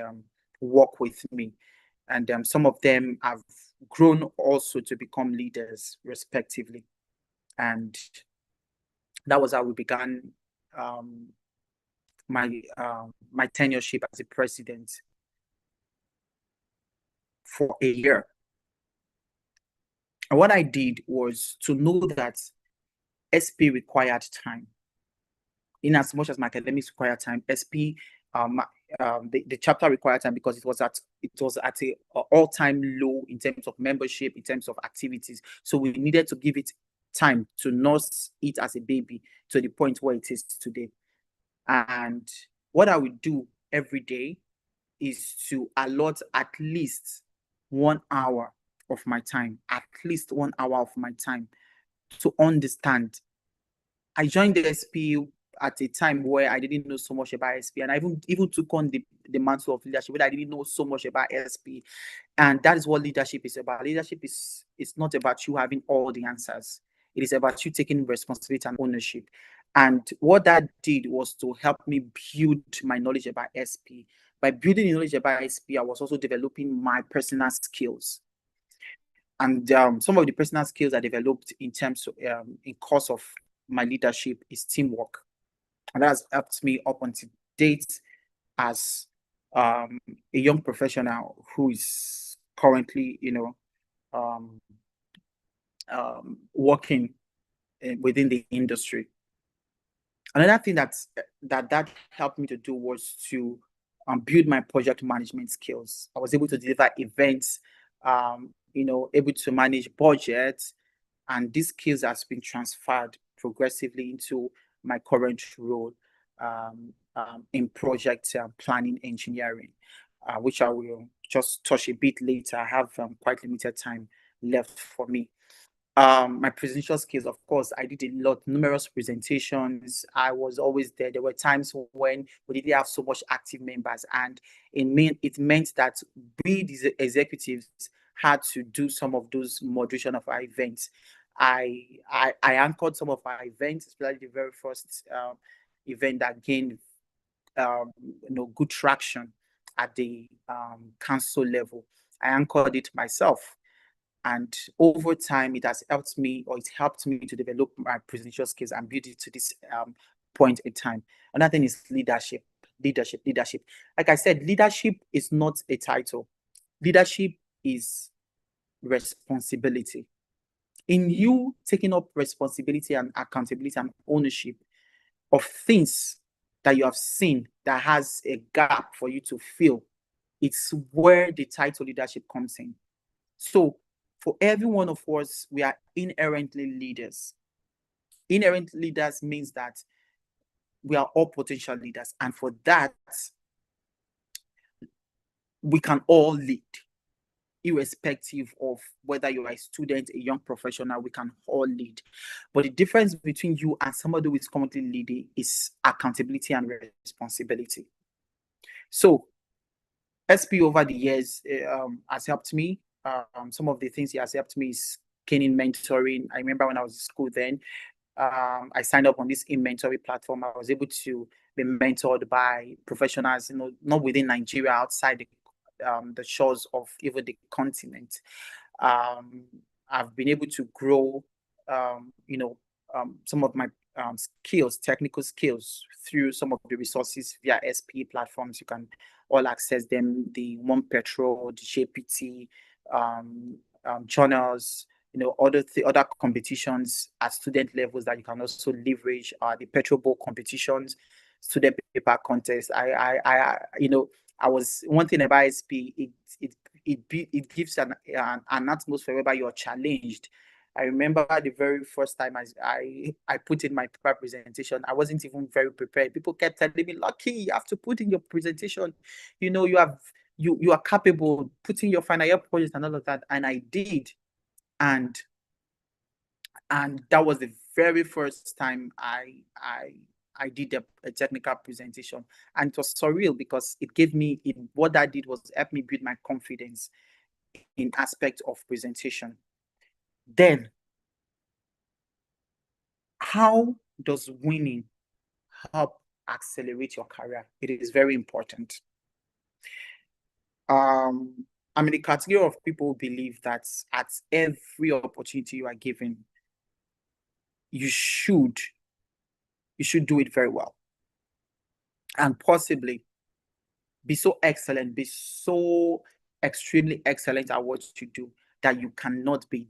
work with me. And some of them have grown also to become leaders respectively. And that was how we began my tenureship as a president for a year. And what I did was to know that SP required time. In as much as my academics required time, SP, the chapter required time because it was at a all-time low in terms of membership, in terms of activities. So we needed to give it time to nurse it as a baby to the point where it is today. And what I would do every day is to allot at least 1 hour of my time, to understand. I joined the SP at a time where I didn't know so much about SP, and I even took on the mantle of leadership, where I didn't know so much about SP. And that is what leadership is about. Leadership is not about you having all the answers. It is about you taking responsibility and ownership. And what that did was to help me build my knowledge about SP. By building knowledge about SP, I was also developing my personal skills. And some of the personal skills I developed in terms of in course of my leadership is teamwork, and that has helped me up until date as a young professional who is currently, working within the industry. Another thing that helped me to do was to build my project management skills. I was able to deliver events, able to manage budgets, and these skills has been transferred progressively into my current role in project planning engineering, which I will just touch a bit later. I have quite limited time left for me. My presidential skills, of course, I did numerous presentations. I was always there. There were times when we didn't have so much active members, and it meant that we, these executives, had to do some of those moderation of our events. I anchored some of our events, especially the very first event that gained good traction at the council level. I anchored it myself. And over time, it helped me to develop my presidential skills and build it to this point in time. Another thing is leadership. Like I said, leadership is not a title. Leadership is responsibility. In you taking up responsibility and accountability and ownership of things that you have seen that has a gap for you to fill, it's where the title leadership comes in. So for every one of us, we are inherently leaders. Inherent leaders means that we are all potential leaders. And for that, we can all lead, irrespective of whether you are a student, a young professional, we can all lead. But the difference between you and somebody who is currently leading is accountability and responsibility. So SP over the years has helped me. Some of the things he has helped me is gaining mentoring. I remember when I was in school then, I signed up on this mentoring platform. I was able to be mentored by professionals, not within Nigeria, outside the shores of even the continent. I've been able to grow, some of my skills, technical skills, through some of the resources via SP platforms. You can all access them, the One Petrol, the JPT, journals, other competitions at student levels that you can also leverage, the Petrol Bowl competitions, student paper contest. I was, one thing about SP, it gives an atmosphere whereby you're challenged. I remember the very first time I put in my paper presentation, I wasn't even very prepared. People kept telling me, "Lucky, you have to put in your presentation. You are capable, putting your final year project and all of that." And I did. And that was the very first time I did a technical presentation, and it was surreal because what that did was help me build my confidence in aspect of presentation. Then, how does winning help accelerate your career? It is very important. I'm in the category of people who believe that at every opportunity you are given, you should do it very well, and possibly be so excellent, be so extremely excellent at what you do that you cannot be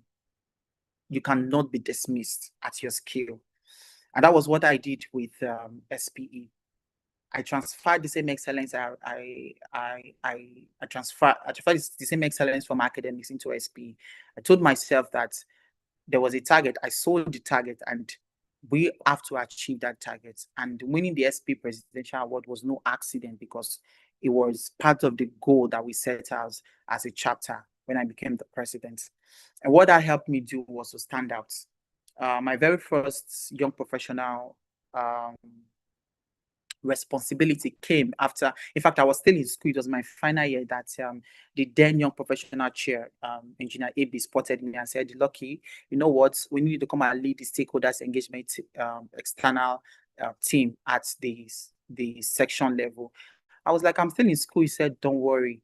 dismissed at your skill. And that was what I did with SPE. I transferred the same excellence. I transferred the same excellence from academics into SPE. I told myself that there was a target. I sold the target, and we have to achieve that target. And winning the SP Presidential Award was no accident, because it was part of the goal that we set as a chapter when I became the president. And what that helped me do was to stand out. My very first young professional responsibility came after. In fact, I was still in school. It was my final year that the then young professional chair, Engineer AB, spotted me and said, "Lucky, you know what? We need to come and lead the stakeholders engagement external team at the section level." I was like, "I'm still in school." He said, "Don't worry.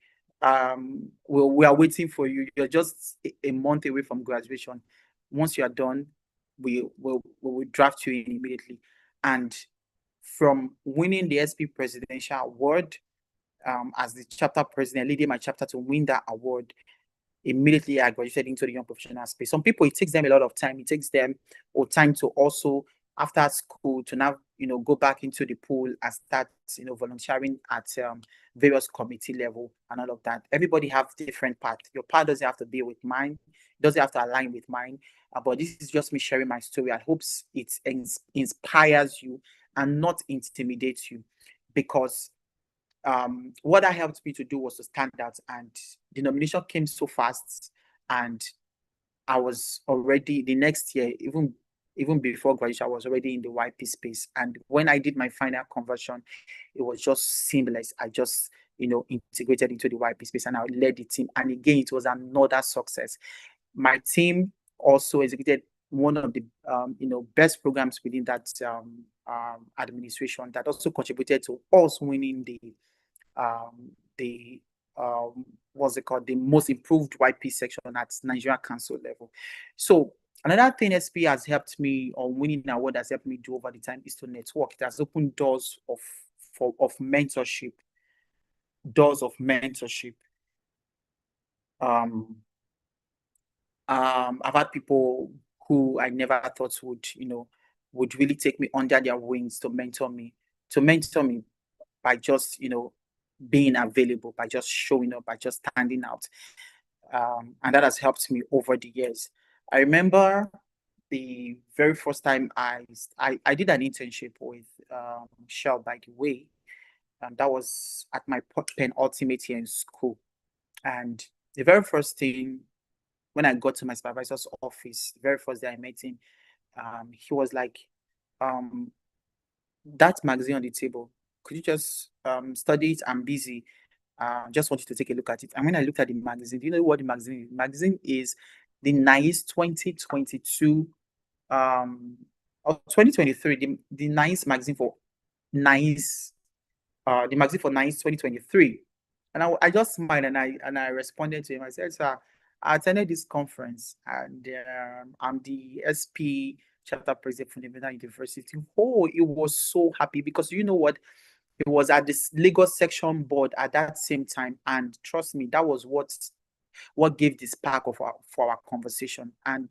We are waiting for you. You're just a month away from graduation. Once you are done, we will draft you in immediately." And from winning the SP Presidential Award as the chapter president, leading my chapter to win that award, immediately I graduated into the young professional space. Some people, it takes them a lot of time. It takes them time to also, after school, to now, go back into the pool and start, volunteering at various committee level and all of that. Everybody have different paths. Your path doesn't have to be with mine. It doesn't have to align with mine. But this is just me sharing my story. I hope it inspires you and not intimidates you, because what that helped me to do was to stand out, and the nomination came so fast, and I was already the next year, even before graduation, I was already in the YP space. And when I did my final conversion, it was just seamless. I just integrated into the YP space, and I led the team. And again, it was another success. My team also executed one of the best programs within that administration, that also contributed to us winning what's it called, the most improved YP section at Nigeria Council level. So another thing SP has helped me, or winning an award has helped me do over the time, is to network. It has opened doors of mentorship. I've had people who I never thought would really take me under their wings to mentor me by just being available, by just showing up, by just standing out. And that has helped me over the years. I remember the very first time I did an internship with Shell, by the way, and that was at my penultimate year in school. And the very first thing, when I got to my supervisor's office, the very first day I met him, he was like, "That magazine on the table, could you just study it? I'm busy. Just want you to take a look at it." And when I looked at the magazine, do you know what the magazine is? The magazine is the NICE 2022 or 2023, the NICE magazine for NICE, the magazine for NICE 2023. And I just smiled, and I responded to him. I said, "Sir, I attended this conference, and I'm the SP chapter president from the University." Oh, it was so happy, because you know what? It was at this Lagos section board at that same time. And trust me, that was what gave the spark for our conversation. And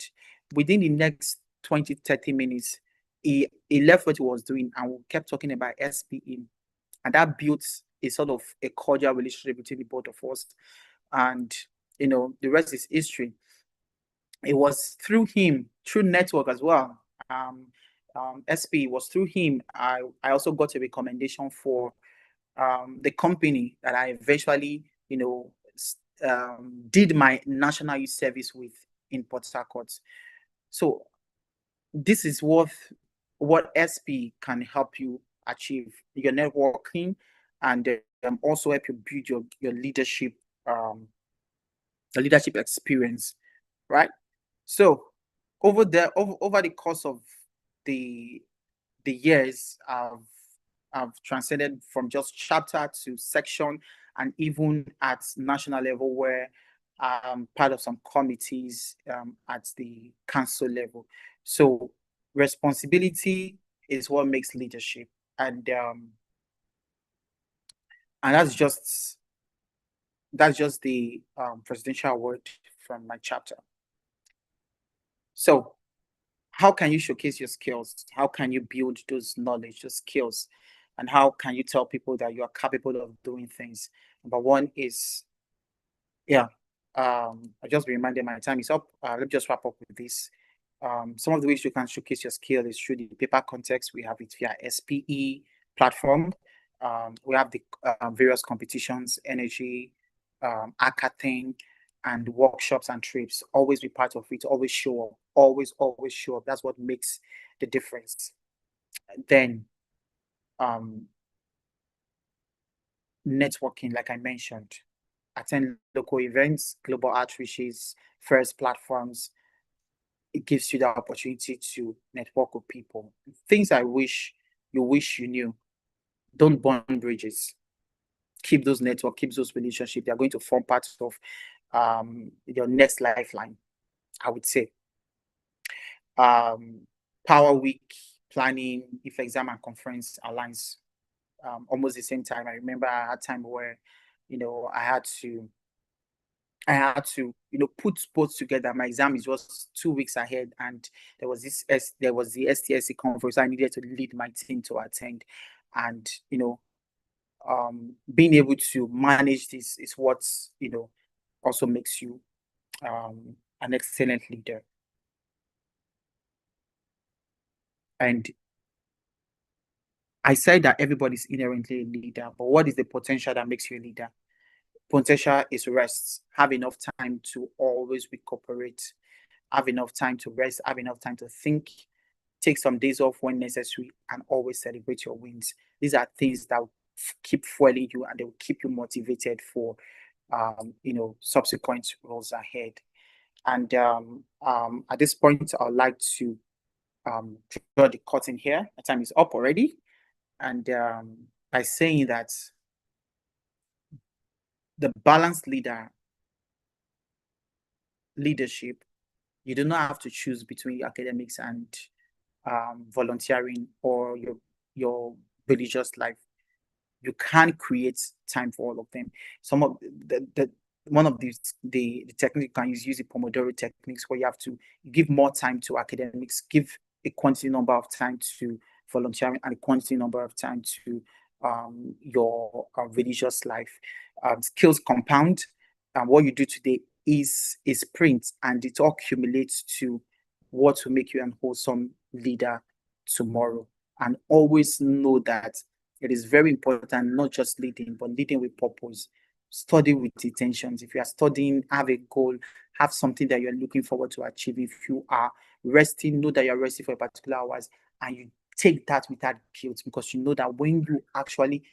within the next 20-30 minutes, he left what he was doing, and we kept talking about SPE. And that built a sort of a cordial relationship between the both of us. And, the rest is history. It was through him, through network as well. SP was through him. I also got a recommendation for the company that I eventually, did my national youth service with in Port Harcourt. So this is what SP can help you achieve: your networking, and also help you build your leadership experience, right? So over the course of the years, I've transcended from just chapter to section, and even at national level, where I'm part of some committees at the council level. So responsibility is what makes leadership, and that's just the presidential award from my chapter. So how can you showcase your skills? How can you build those knowledge, those skills? And how can you tell people that you are capable of doing things? Number one is, I just be reminded my time is up. Let me just wrap up with this. Some of the ways you can showcase your skill is through the paper context. We have it via SPE platform. We have the various competitions, energy, hackathon, and workshops and trips. Always be part of it. Always show up. Always show up. That's what makes the difference. Then networking, like I mentioned, attend local events, global outreaches, first platforms. It gives you the opportunity to network with people. Things I wish you knew. Don't burn bridges. Keep those networks, keep those relationships. They are going to form parts of your next lifeline, I would say. Power week planning, if exam and conference aligns almost the same time. I remember I had time where, I had to, put both together. My exam is just 2 weeks ahead, and there was the STSC conference I needed to lead my team to attend, and being able to manage this is what also makes you an excellent leader. And I said that everybody's inherently a leader, but what is the potential that makes you a leader? Potential is rest. Have enough time to always recuperate. Have enough time to rest. Have enough time to think. Take some days off when necessary, and always celebrate your wins. These are things that will keep fueling you, and they will keep you motivated for, subsequent roles ahead. And at this point, I would like to draw the curtain here. My time is up already. And by saying that the balanced leadership, you do not have to choose between academics and volunteering or your religious life. You can create time for all of them. Some of one of the techniques you can use the Pomodoro techniques, where you have to give more time to academics, give a quantity number of time to volunteering, and a quantity number of time to your religious life. Skills compound, and what you do today is a sprint, and it all accumulates to what will make you an wholesome leader tomorrow. And always know that it is very important, not just leading, but leading with purpose. Study with intentions. If you are studying, have a goal, have something that you're looking forward to achieve. If you are resting, know that you're resting for a particular hours, and you take that without guilt, because you know that when you actually,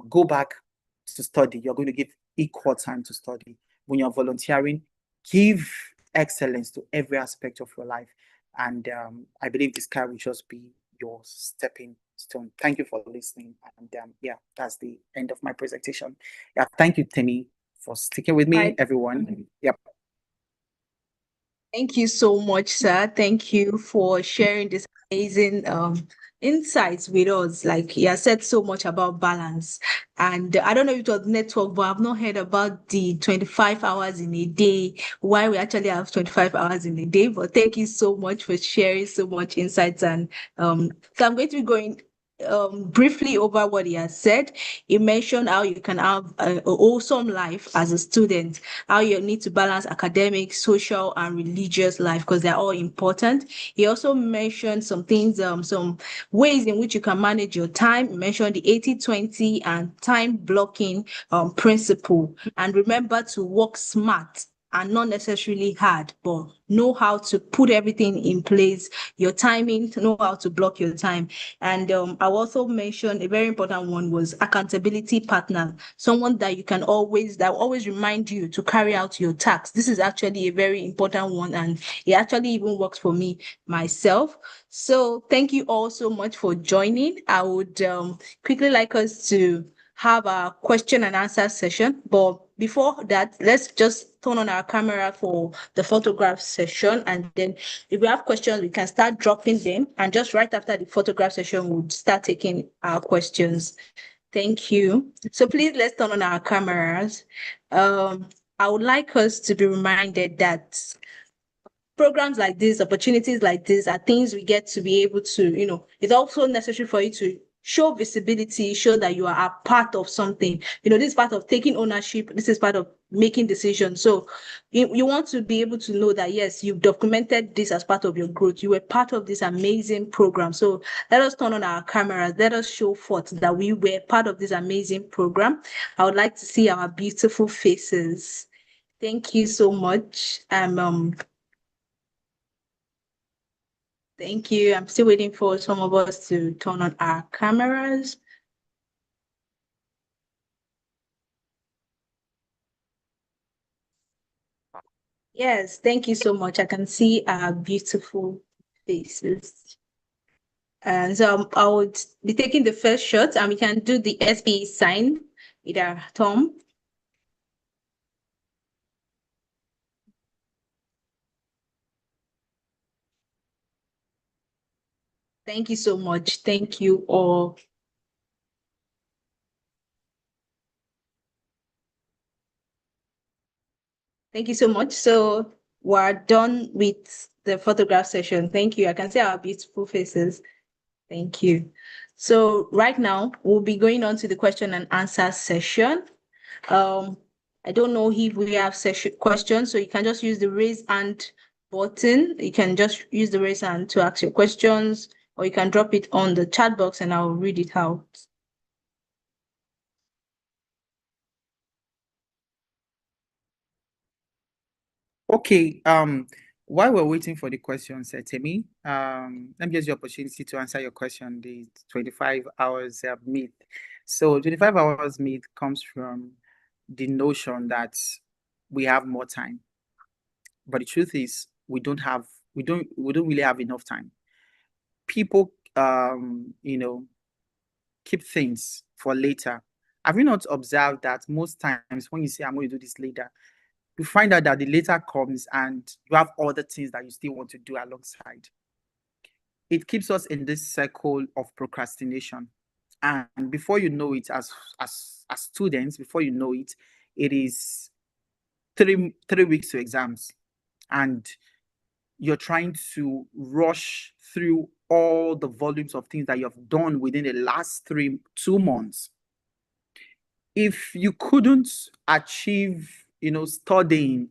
go back to study, you're going to give equal time to study. When you're volunteering, give excellence to every aspect of your life. And I believe this will just be your stepping stone. Thank you for listening. And that's the end of my presentation. Yeah, thank you, Timmy, for sticking with me, everyone. Yep. Thank you so much, sir. Thank you for sharing this amazing insights with us. Like, you said so much about balance. And I don't know if it was network, but I've not heard about the 25 hours in a day, why we actually have 25 hours in a day. But thank you so much for sharing so much insights. And so I'm going to be going briefly over what he has said. He mentioned how you can have a wholesome life as a student, how you need to balance academic, social, and religious life, because they're all important. He also mentioned some things, some ways in which you can manage your time. He mentioned the 80-20 and time blocking principle. And remember to work smart and not necessarily hard, but know how to put everything in place, your timing, know how to block your time. And I also mentioned a very important one was accountability partner, someone that you can always, that will always remind you to carry out your tasks. This is actually a very important one, and it actually even works for me myself. So thank you all so much for joining. I would quickly like us to have a question and answer session, but before that, let's just turn on our camera for the photograph session, and then if we have questions, we can start dropping them, and just right after the photograph session, we'll start taking our questions. Thank you. So please, let's turn on our cameras. I would like us to be reminded that programs like this, opportunities like this are things we get to be able to, it's also necessary for you to show visibility, show that you are a part of something. This is part of taking ownership. This is part of making decisions. So you want to be able to know that, yes, you've documented this as part of your growth. You were part of this amazing program. So let us turn on our cameras. Let us show forth that we were part of this amazing program. I would like to see our beautiful faces. Thank you so much. Thank you. I'm still waiting for some of us to turn on our cameras. Yes, thank you so much. I can see our beautiful faces. And so I would be taking the first shot, and we can do the SPE sign with our thumb. Thank you so much. Thank you all. Thank you so much. So we're done with the photograph session. Thank you. I can see our beautiful faces. Thank you. So right now we'll be going on to the question and answer session. I don't know if we have session questions, so you can just use the raise hand button. You can just use the raise hand to ask your questions, or you can drop it on the chat box and I'll read it out. Okay. While we're waiting for the questions, Temi, let me use the opportunity to answer your question, the 25 hours myth. So 25 hours myth comes from the notion that we have more time. But the truth is we don't really have enough time. People keep things for later. Have you not observed that most times when you say I'm going to do this later, you find out that the later comes and you have other things that you still want to do alongside. It keeps us in this cycle of procrastination. And before you know it, as students, before you know it, it is three weeks to exams. And you're trying to rush through all the volumes of things that you have done within the last 2 months. If you couldn't achieve, studying,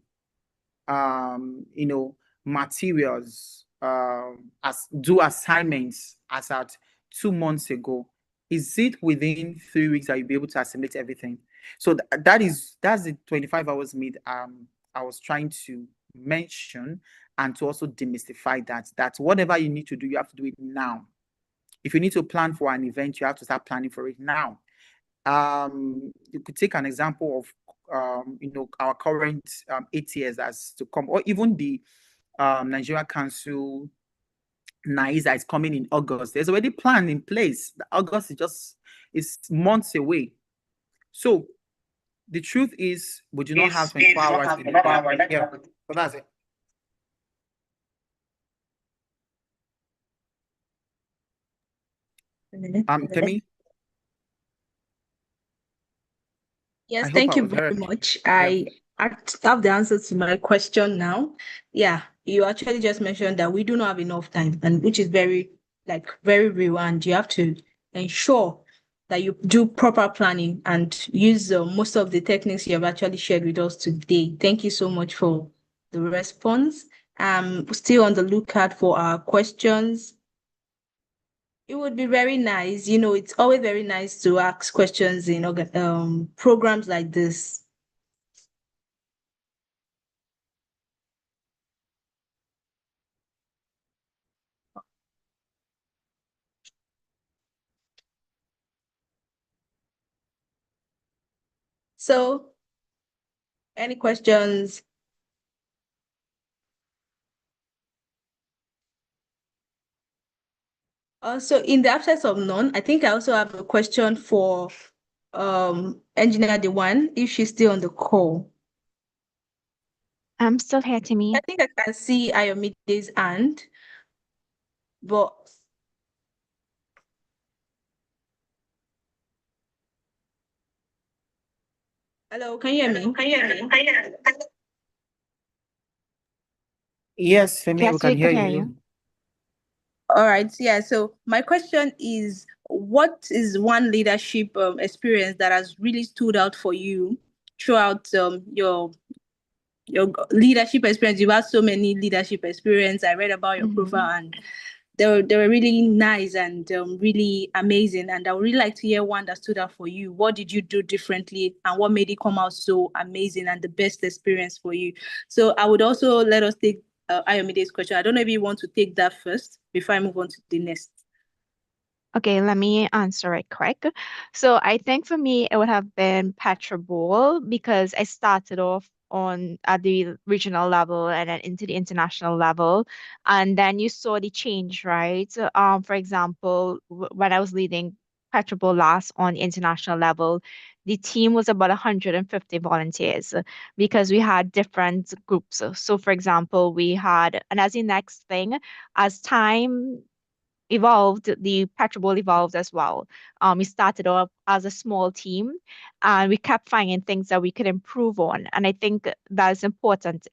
materials, as do assignments as at 2 months ago, is it within 3 weeks that you'll be able to assimilate everything? So that's the 25 hours myth I was trying to mention, and to also demystify that whatever you need to do, you have to do it now. If you need to plan for an event, you have to start planning for it now. You could take an example of our current ATS as to come, or even the Nigeria Council NAISA is coming in August. There's already plan in place. August is months away. So the truth is we do not have 24 hours in the day. Yeah, so that's it. Temi? Yes, thank you very much. I have the answer to my question now. Yeah, you actually just mentioned that we do not have enough time, and which is very real, and you have to ensure that you do proper planning and use most of the techniques you have actually shared with us today. Thank you so much for the response. Still on the lookout for our questions. It would be very nice. It's always very nice to ask questions in programs like this. So, any questions? Also, in the absence of none, I think I also have a question for Engineer Dewan, if she's still on the call. I'm still here, Timmy. I think I can see Ayomide's hand, but hello, can you hear me? Yes, Femi, Yes, we can we hear can hear you. you. All right. Yeah. So my question is, what is one leadership experience that has really stood out for you throughout your leadership experience? You've had so many leadership experience. I read about your profile, and they were really nice and really amazing. And I would really like to hear one that stood out for you. What did you do differently, and what made it come out so amazing and the best experience for you? So I would also let us take Ayomide's question. I don't know if you want to take that first before I move on to the next. Okay, let me answer it quick. So I think for me, it would have been Petra Bowl because I started off at the regional level and then into the international level. And then you saw the change, right? For example, when I was leading Petrobras last on international level, the team was about 150 volunteers because we had different groups. So, for example, we had, and as the next thing, as time evolved, the Petrobras evolved as well. We started off as a small team and we kept finding things that we could improve on. And I think that is important.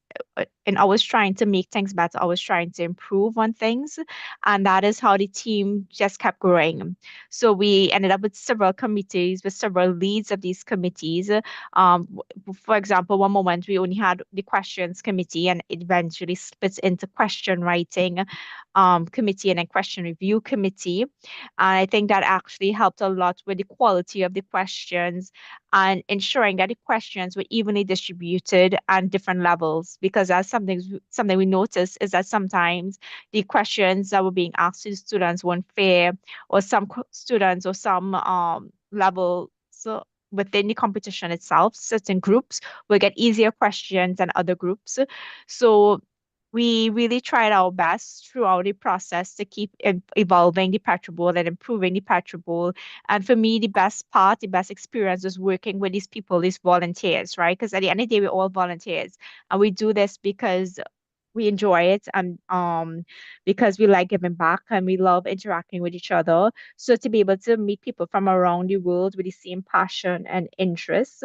And I was trying to make things better. I was trying to improve on things. And that is how the team just kept growing. So we ended up with several committees, with several leads of these committees. For example, one moment we only had the questions committee and it eventually splits into question writing committee and a question review committee. And I think that actually helped a lot with the quality of the questions and ensuring that the questions were evenly distributed and different levels. Because that's something we noticed is that sometimes the questions that were being asked to the students weren't fair, or some students or some level. So within the competition itself, certain groups will get easier questions than other groups. So we really tried our best throughout the process to keep evolving the Petrobras and improving the Petrobras. And for me, the best part, the best experience was working with these people, these volunteers, right? Because at the end of the day, we're all volunteers. And we do this because we enjoy it and because we like giving back and we love interacting with each other. So to be able to meet people from around the world with the same passion and interests,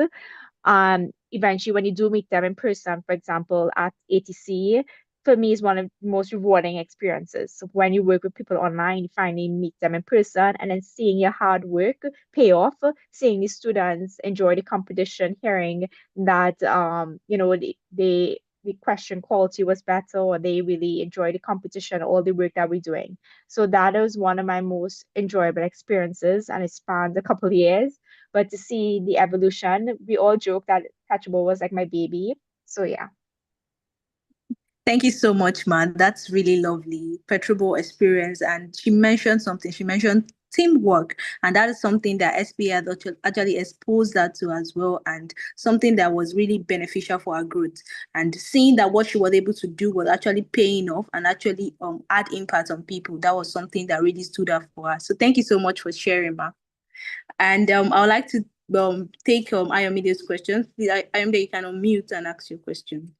eventually when you do meet them in person, for example, at ATC, for me is one of the most rewarding experiences. So when you work with people online, you finally meet them in person and then seeing your hard work pay off, seeing the students enjoy the competition, hearing that the question quality was better or they really enjoy the competition, all the work that we're doing. So that was one of my most enjoyable experiences and it spanned a couple of years. But to see the evolution, we all joke that Petrobras was like my baby. So yeah. Thank you so much, man. That's really lovely. Petrobras experience. And she mentioned something. She mentioned teamwork. And that is something that SPA had actually exposed that to as well. And something that was really beneficial for our growth. And seeing that what she was able to do was actually paying off and actually add impact on people. That was something that really stood out for us. So thank you so much for sharing, ma. And I would like to take Ayomide's questions. Please, Ayomide, you can unmute and ask your question.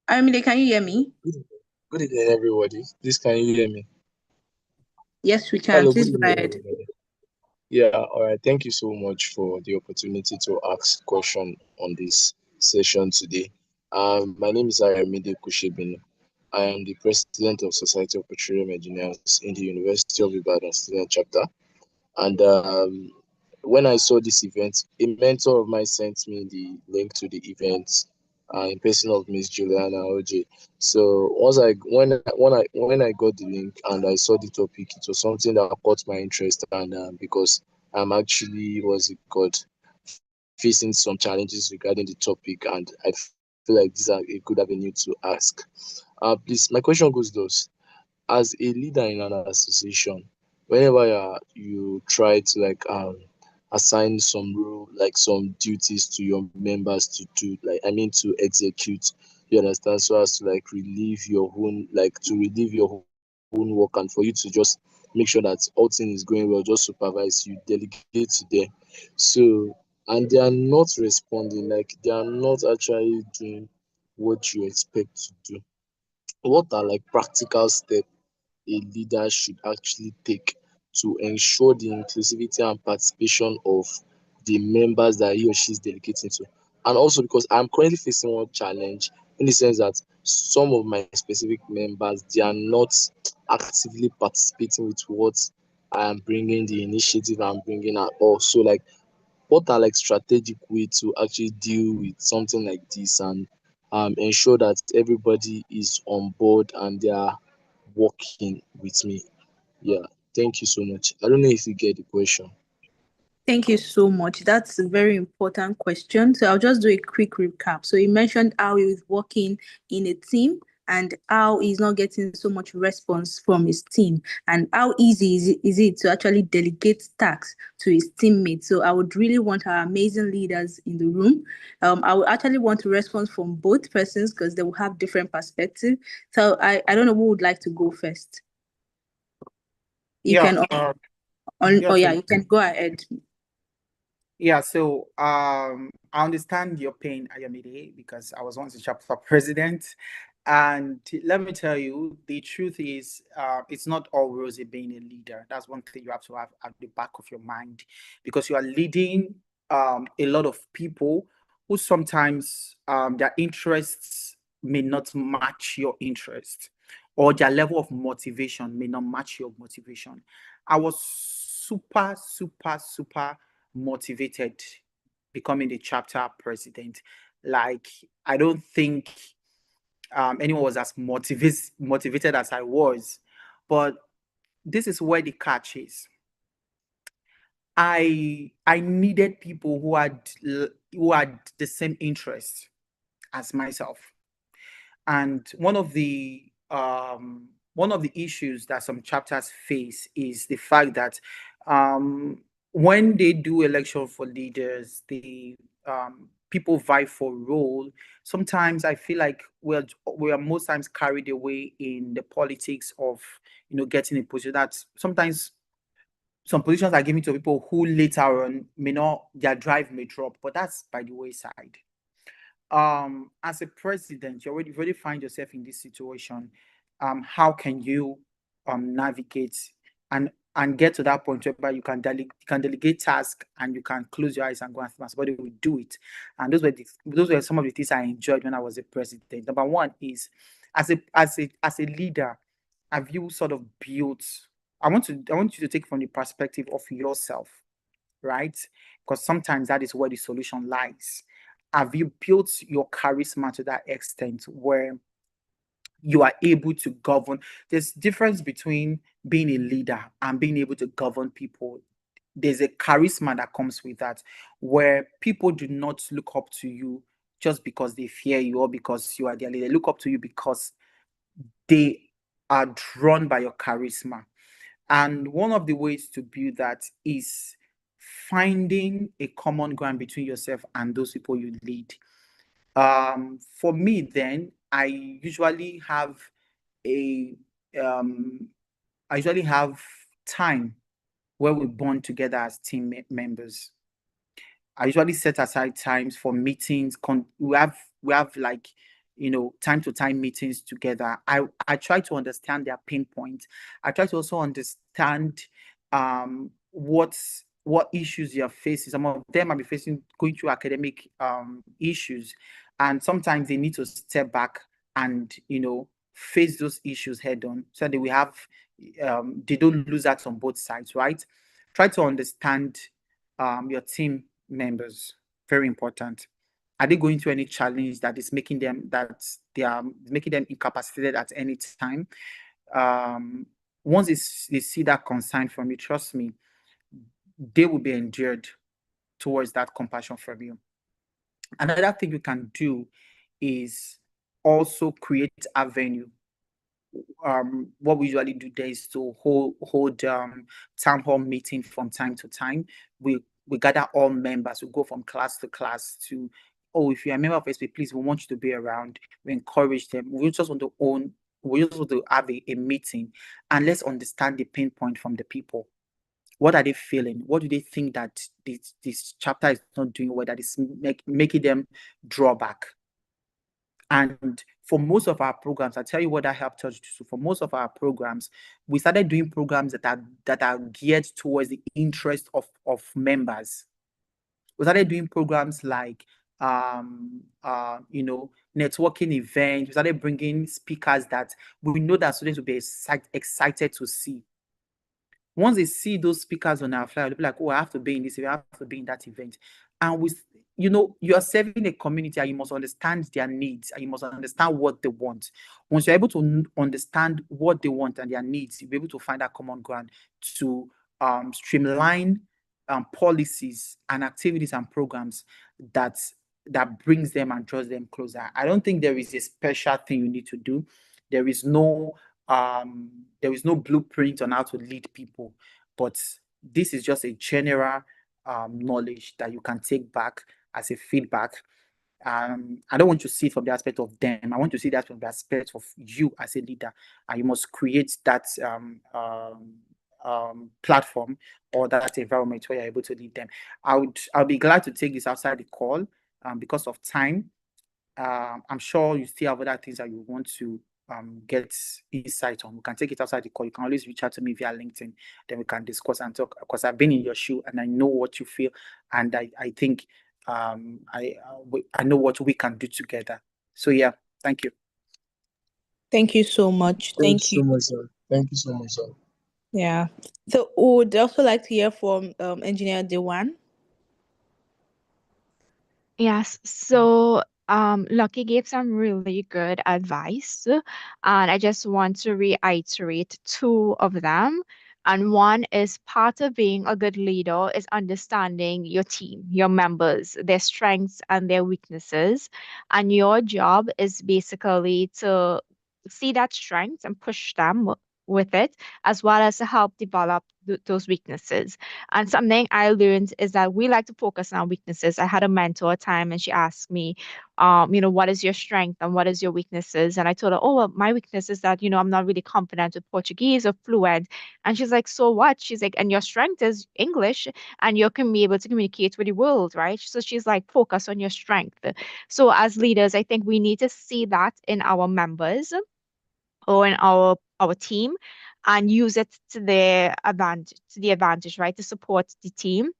Ayomide, can you hear me? Good evening, everybody. Please, can you hear me? Yes, we can. Hello, Please good go evening, ahead. everybody. Yeah, all right. Thank you so much for the opportunity to ask question on this session today. My name is Ayomide Kushebin. I am the president of Society of Petroleum Engineers in the University of Ibadan Student Chapter. And when I saw this event, a mentor of mine sent me the link to the event in person of Miss Juliana OJ. So when I got the link and I saw the topic, it was something that caught my interest, and because I'm actually facing some challenges regarding the topic, and I feel like these are a good avenue to ask. Please, my question goes thus: as a leader in an association, whenever you try to assign some role, like some duties to your members to do, to execute, you understand, so as to relieve your own work, and for you to just make sure that all things is going well, just supervise, you delegate to them. So, and they are not responding, like they are not actually doing what you expect to do. What are practical steps a leader should actually take to ensure the inclusivity and participation of the members that he or she is delegating to? And also, because I'm currently facing one challenge in the sense that some of my specific members, they are not actively participating with what I am bringing, the initiative I'm bringing at all. So what are strategic way to actually deal with something like this and ensure that everybody is on board and they are working with me? Yeah, thank you so much. I don't know if you get the question. Thank you so much. That's a very important question. So I'll just do a quick recap. So you mentioned how he was working in a team and how he's not getting so much response from his team, and how easy is it to actually delegate tasks to his teammates. So I would really want our amazing leaders in the room. I would actually want to respond from both persons because they will have different perspective. So I don't know who would like to go first. You can you can go ahead. Yeah, so I understand your pain, Ayomide, because I was once a chapter president. And let me tell you, the truth is, it's not all rosy being a leader. That's one thing you have to have at the back of your mind, because you are leading a lot of people who sometimes their interests may not match your interest, or their level of motivation may not match your motivation. I was super, super, super motivated becoming the chapter president. Like, I don't think anyone was as motivated as I was. But this is where the catch is. I needed people who had the same interest as myself. And one of the issues that some chapters face is the fact that when they do election for leaders, the people vie for role. Sometimes I feel like we are most times carried away in the politics of getting a position. That sometimes some positions are given to people who later on their drive may drop, but that's by the wayside. As a president, you already find yourself in this situation. How can you navigate and get to that point where you can delegate tasks and you can close your eyes and go and somebody will do it? And those were some of the things I enjoyed when I was a president. Number one is, as a leader, have you sort of built? I want you to take from the perspective of yourself, right? Because sometimes that is where the solution lies. Have you built your charisma to that extent where you are able to govern? There's difference between being a leader and being able to govern people. There's a charisma that comes with that, where people do not look up to you just because they fear you or because you are their leader. They look up to you because they are drawn by your charisma. And one of the ways to build that is finding a common ground between yourself and those people you lead. For me, then I usually have a time where we bond together as team members. I usually set aside times for meetings. We have like time to time meetings together. I try to understand their pain points. I try to also understand what issues you're facing. Some of them might be going through academic issues, and sometimes they need to step back and face those issues head on, so that they don't lose out on both sides, right? Try to understand your team members. Very important. Are they going through any challenge that is making them incapacitated at any time? Once they see that concern from you, trust me, they will be endeared towards that compassion from you. Another thing you can do is also create avenue. What we usually do there is to hold town hall meeting from time to time. We gather all members. We go from class to class to, if you're a member of SP, please, we want you to be around. We encourage them. We just want to have a meeting, and let's understand the pain point from the people. What are they feeling? What do they think that this chapter is not doing well, that is making them draw back? And for most of our programs, I tell you what that helped us to. For most of our programs, we started doing programs that are geared towards the interest of members. We started doing programs like networking events. We started bringing speakers that we know that students will be excited to see. Once they see those speakers on our flyer, they'll be like, I have to be in this event, I have to be in that event. And you are serving a community, and you must understand their needs, and you must understand what they want. Once you're able to understand what they want and their needs, you'll be able to find that common ground to streamline policies and activities and programs that that brings them and draws them closer. I don't think there is a special thing you need to do. There is no blueprint on how to lead people, but this is just a general knowledge that you can take back as a feedback. I don't want to see it from the aspect of them. I want to see that from the aspect of you as a leader, and you must create that platform or that environment where you're able to lead them. I'll be glad to take this outside the call because of time. I'm sure you still have other things that you want to get insight on. We can take it outside the call. You can always reach out to me via LinkedIn. Then we can discuss and talk, because I've been in your shoe and I know what you feel. And I think I know what we can do together. So yeah, thank you. Thank you so much. Thank you. so much, sir. Thank you so much, sir. Yeah. So would also like to hear from Engineer Dewan. Yes, so Lucky gave some really good advice, and I just want to reiterate two of them. And one is part of being a good leader is understanding your team, your members, their strengths and their weaknesses. And your job is basically to see that strength and push them with it, as well as to help develop those weaknesses. And something I learned is that we like to focus on weaknesses. I had a mentor at time and she asked me, what is your strength and what is your weaknesses? And I told her, oh, well, my weakness is that, I'm not really confident with Portuguese or fluent. And she's like, so what? She's like, and your strength is English and you can be able to communicate with the world, right? So she's like, focus on your strength. So as leaders, I think we need to see that in our members or in our team and use it to their advantage, right? To support the team.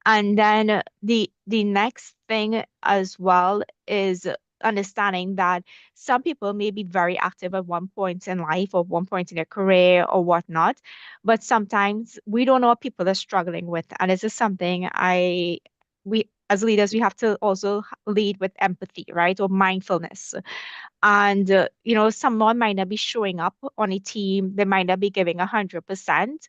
And then the next thing as well is understanding that some people may be very active at one point in life or one point in their career or whatnot, but sometimes we don't know what people are struggling with. And this is something we as leaders we have to also lead with empathy, right? Or mindfulness. And someone might not be showing up on a team, they might not be giving 100%,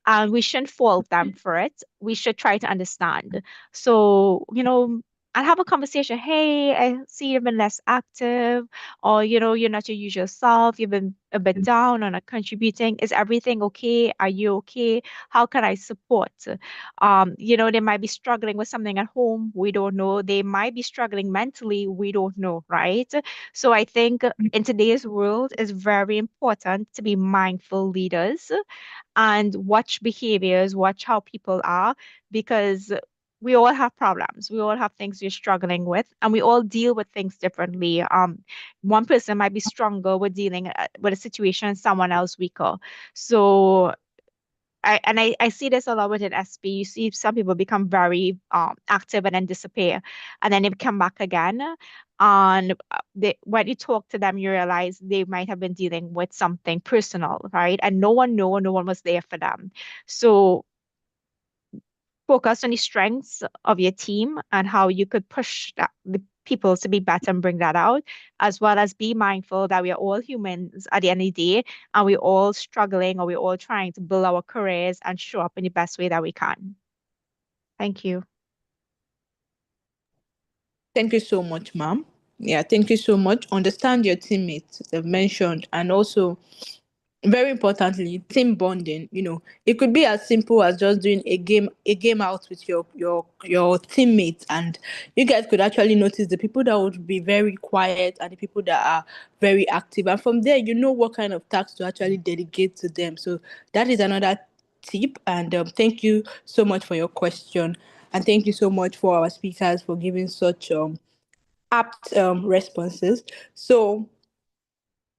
and we shouldn't fault them for it. We should try to understand. So and have a conversation. Hey, I see you've been less active, or you're not your usual self, you've been a bit down on a contributing. Is everything okay? Are you okay? How can I support? They might be struggling with something at home, we don't know. They might be struggling mentally, we don't know, right? So I think in today's world, it's very important to be mindful leaders and watch behaviors, watch how people are, because we all have problems. We all have things we're struggling with, and we all deal with things differently. One person might be stronger with dealing with a situation, someone else weaker. So I see this a lot within SB. You see some people become very active and then disappear, and then they come back again. And when you talk to them, you realize they might have been dealing with something personal, right? And no one knew, no one was there for them. So focus on the strengths of your team and how you could push the people to be better and bring that out, as well as be mindful that we are all humans at the end of the day, and we're all struggling or we're all trying to build our careers and show up in the best way that we can. Thank you. Thank you so much, ma'am. Yeah, thank you so much. Understand your teammates, they've mentioned, and also very importantly, team bonding. It could be as simple as just doing a game out with your teammates, and you guys could actually notice the people that would be very quiet and the people that are very active, and from there what kind of tasks to actually dedicate to them. So that is another tip. And thank you so much for your question, and thank you so much for our speakers for giving such apt responses. So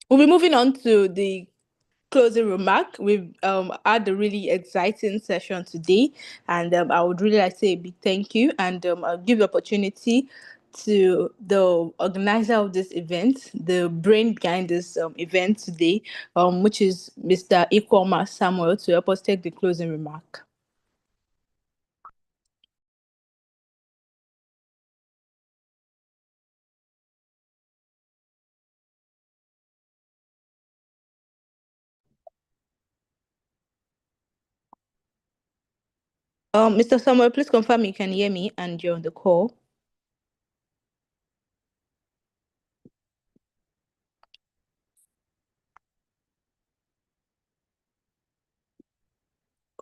we'll be moving on to the closing remark. We've had a really exciting session today, and I would really like to say a big thank you, and I'll give the opportunity to the organizer of this event, the brain behind this event today, which is Mr. Ikwama Samuel, to help us take the closing remark. Mr. Samuel, please confirm you can hear me and you're on the call.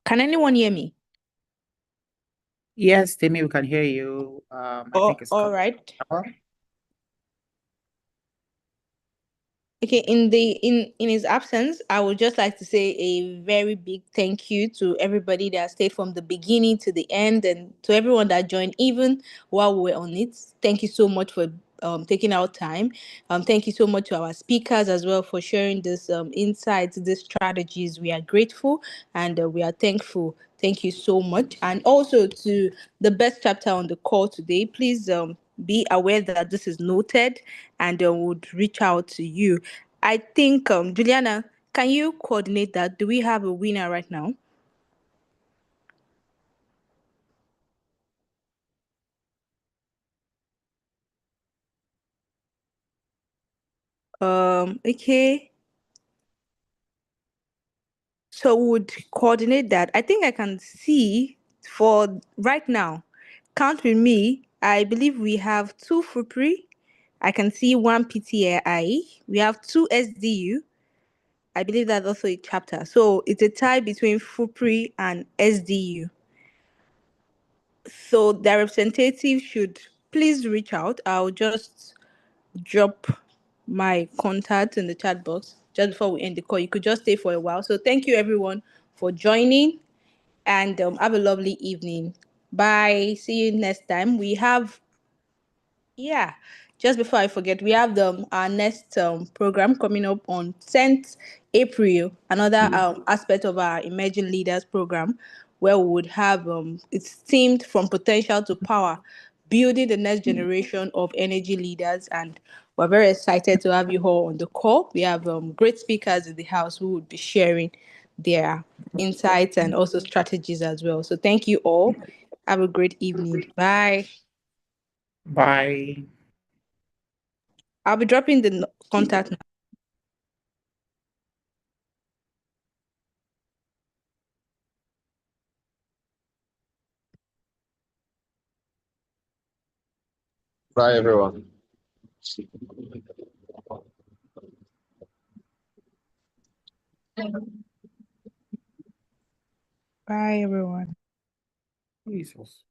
Can anyone hear me? Yes, Timmy, we can hear you. I think it's All right. coming. Okay, in his absence, I would just like to say a very big thank you to everybody that stayed from the beginning to the end, and to everyone that joined even while we were on it. Thank you so much for taking our time. Thank you so much to our speakers as well for sharing this insights, these strategies. We are grateful and we are thankful. Thank you so much. And also to the best chapter on the call today, please be aware that this is noted and would reach out to you. I think, Juliana, can you coordinate that? Do we have a winner right now? Okay. So would coordinate that. I think I can see for right now. Count with me. I believe we have two FUPRI. I can see one PTI. We have two SDU. I believe that's also a chapter. So it's a tie between FUPRI and SDU. So their representative should please reach out. I'll just drop my contact in the chat box just before we end the call. You could just stay for a while. So thank you everyone for joining, and have a lovely evening. Bye. See you next time. We have, yeah, just before I forget, we have our next program coming up on 10th April, another aspect of our Emerging Leaders program, where we would have it's themed from potential to power, building the next generation of energy leaders. And we're very excited to have you all on the call. We have great speakers in the house who would be sharing their insights and also strategies as well. So thank you all. Have a great evening. Bye. Bye. I'll be dropping the contact now. Bye, everyone. Bye, everyone. Jesus.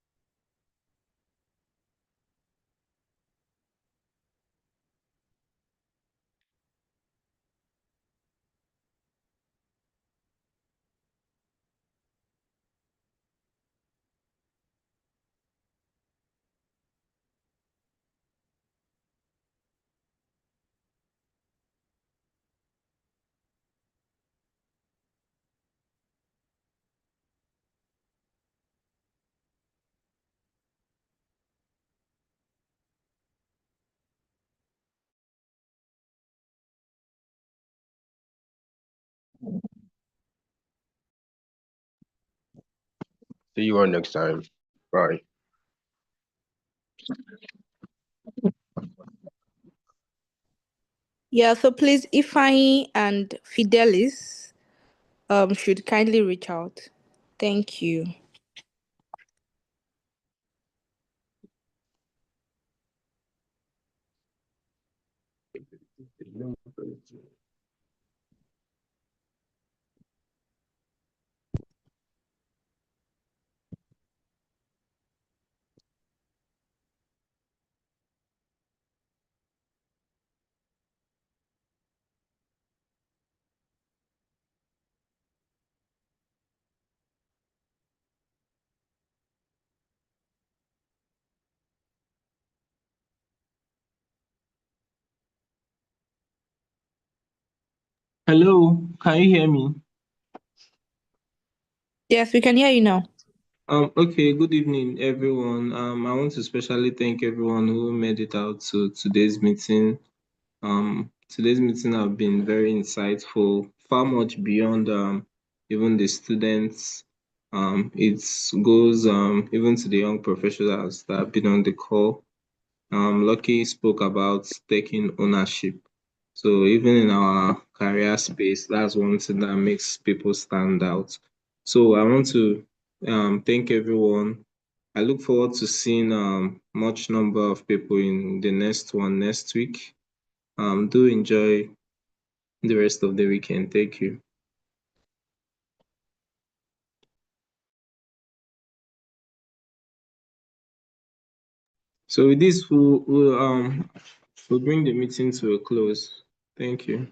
See you all next time. Bye. Yeah, so please, Ifeanyi and Fidelis should kindly reach out. Thank you. Hello, can you hear me? Yes, we can hear you now. Okay, good evening, everyone. I want to especially thank everyone who made it out to today's meeting. Today's meeting have been very insightful, far much beyond even the students. It goes even to the young professionals that have been on the call. Lucky spoke about taking ownership. So even in our career space, that's one thing that makes people stand out. So I want to thank everyone. I look forward to seeing much number of people in the next one next week. Do enjoy the rest of the weekend. Thank you. So with this, we'll bring the meeting to a close. Thank you.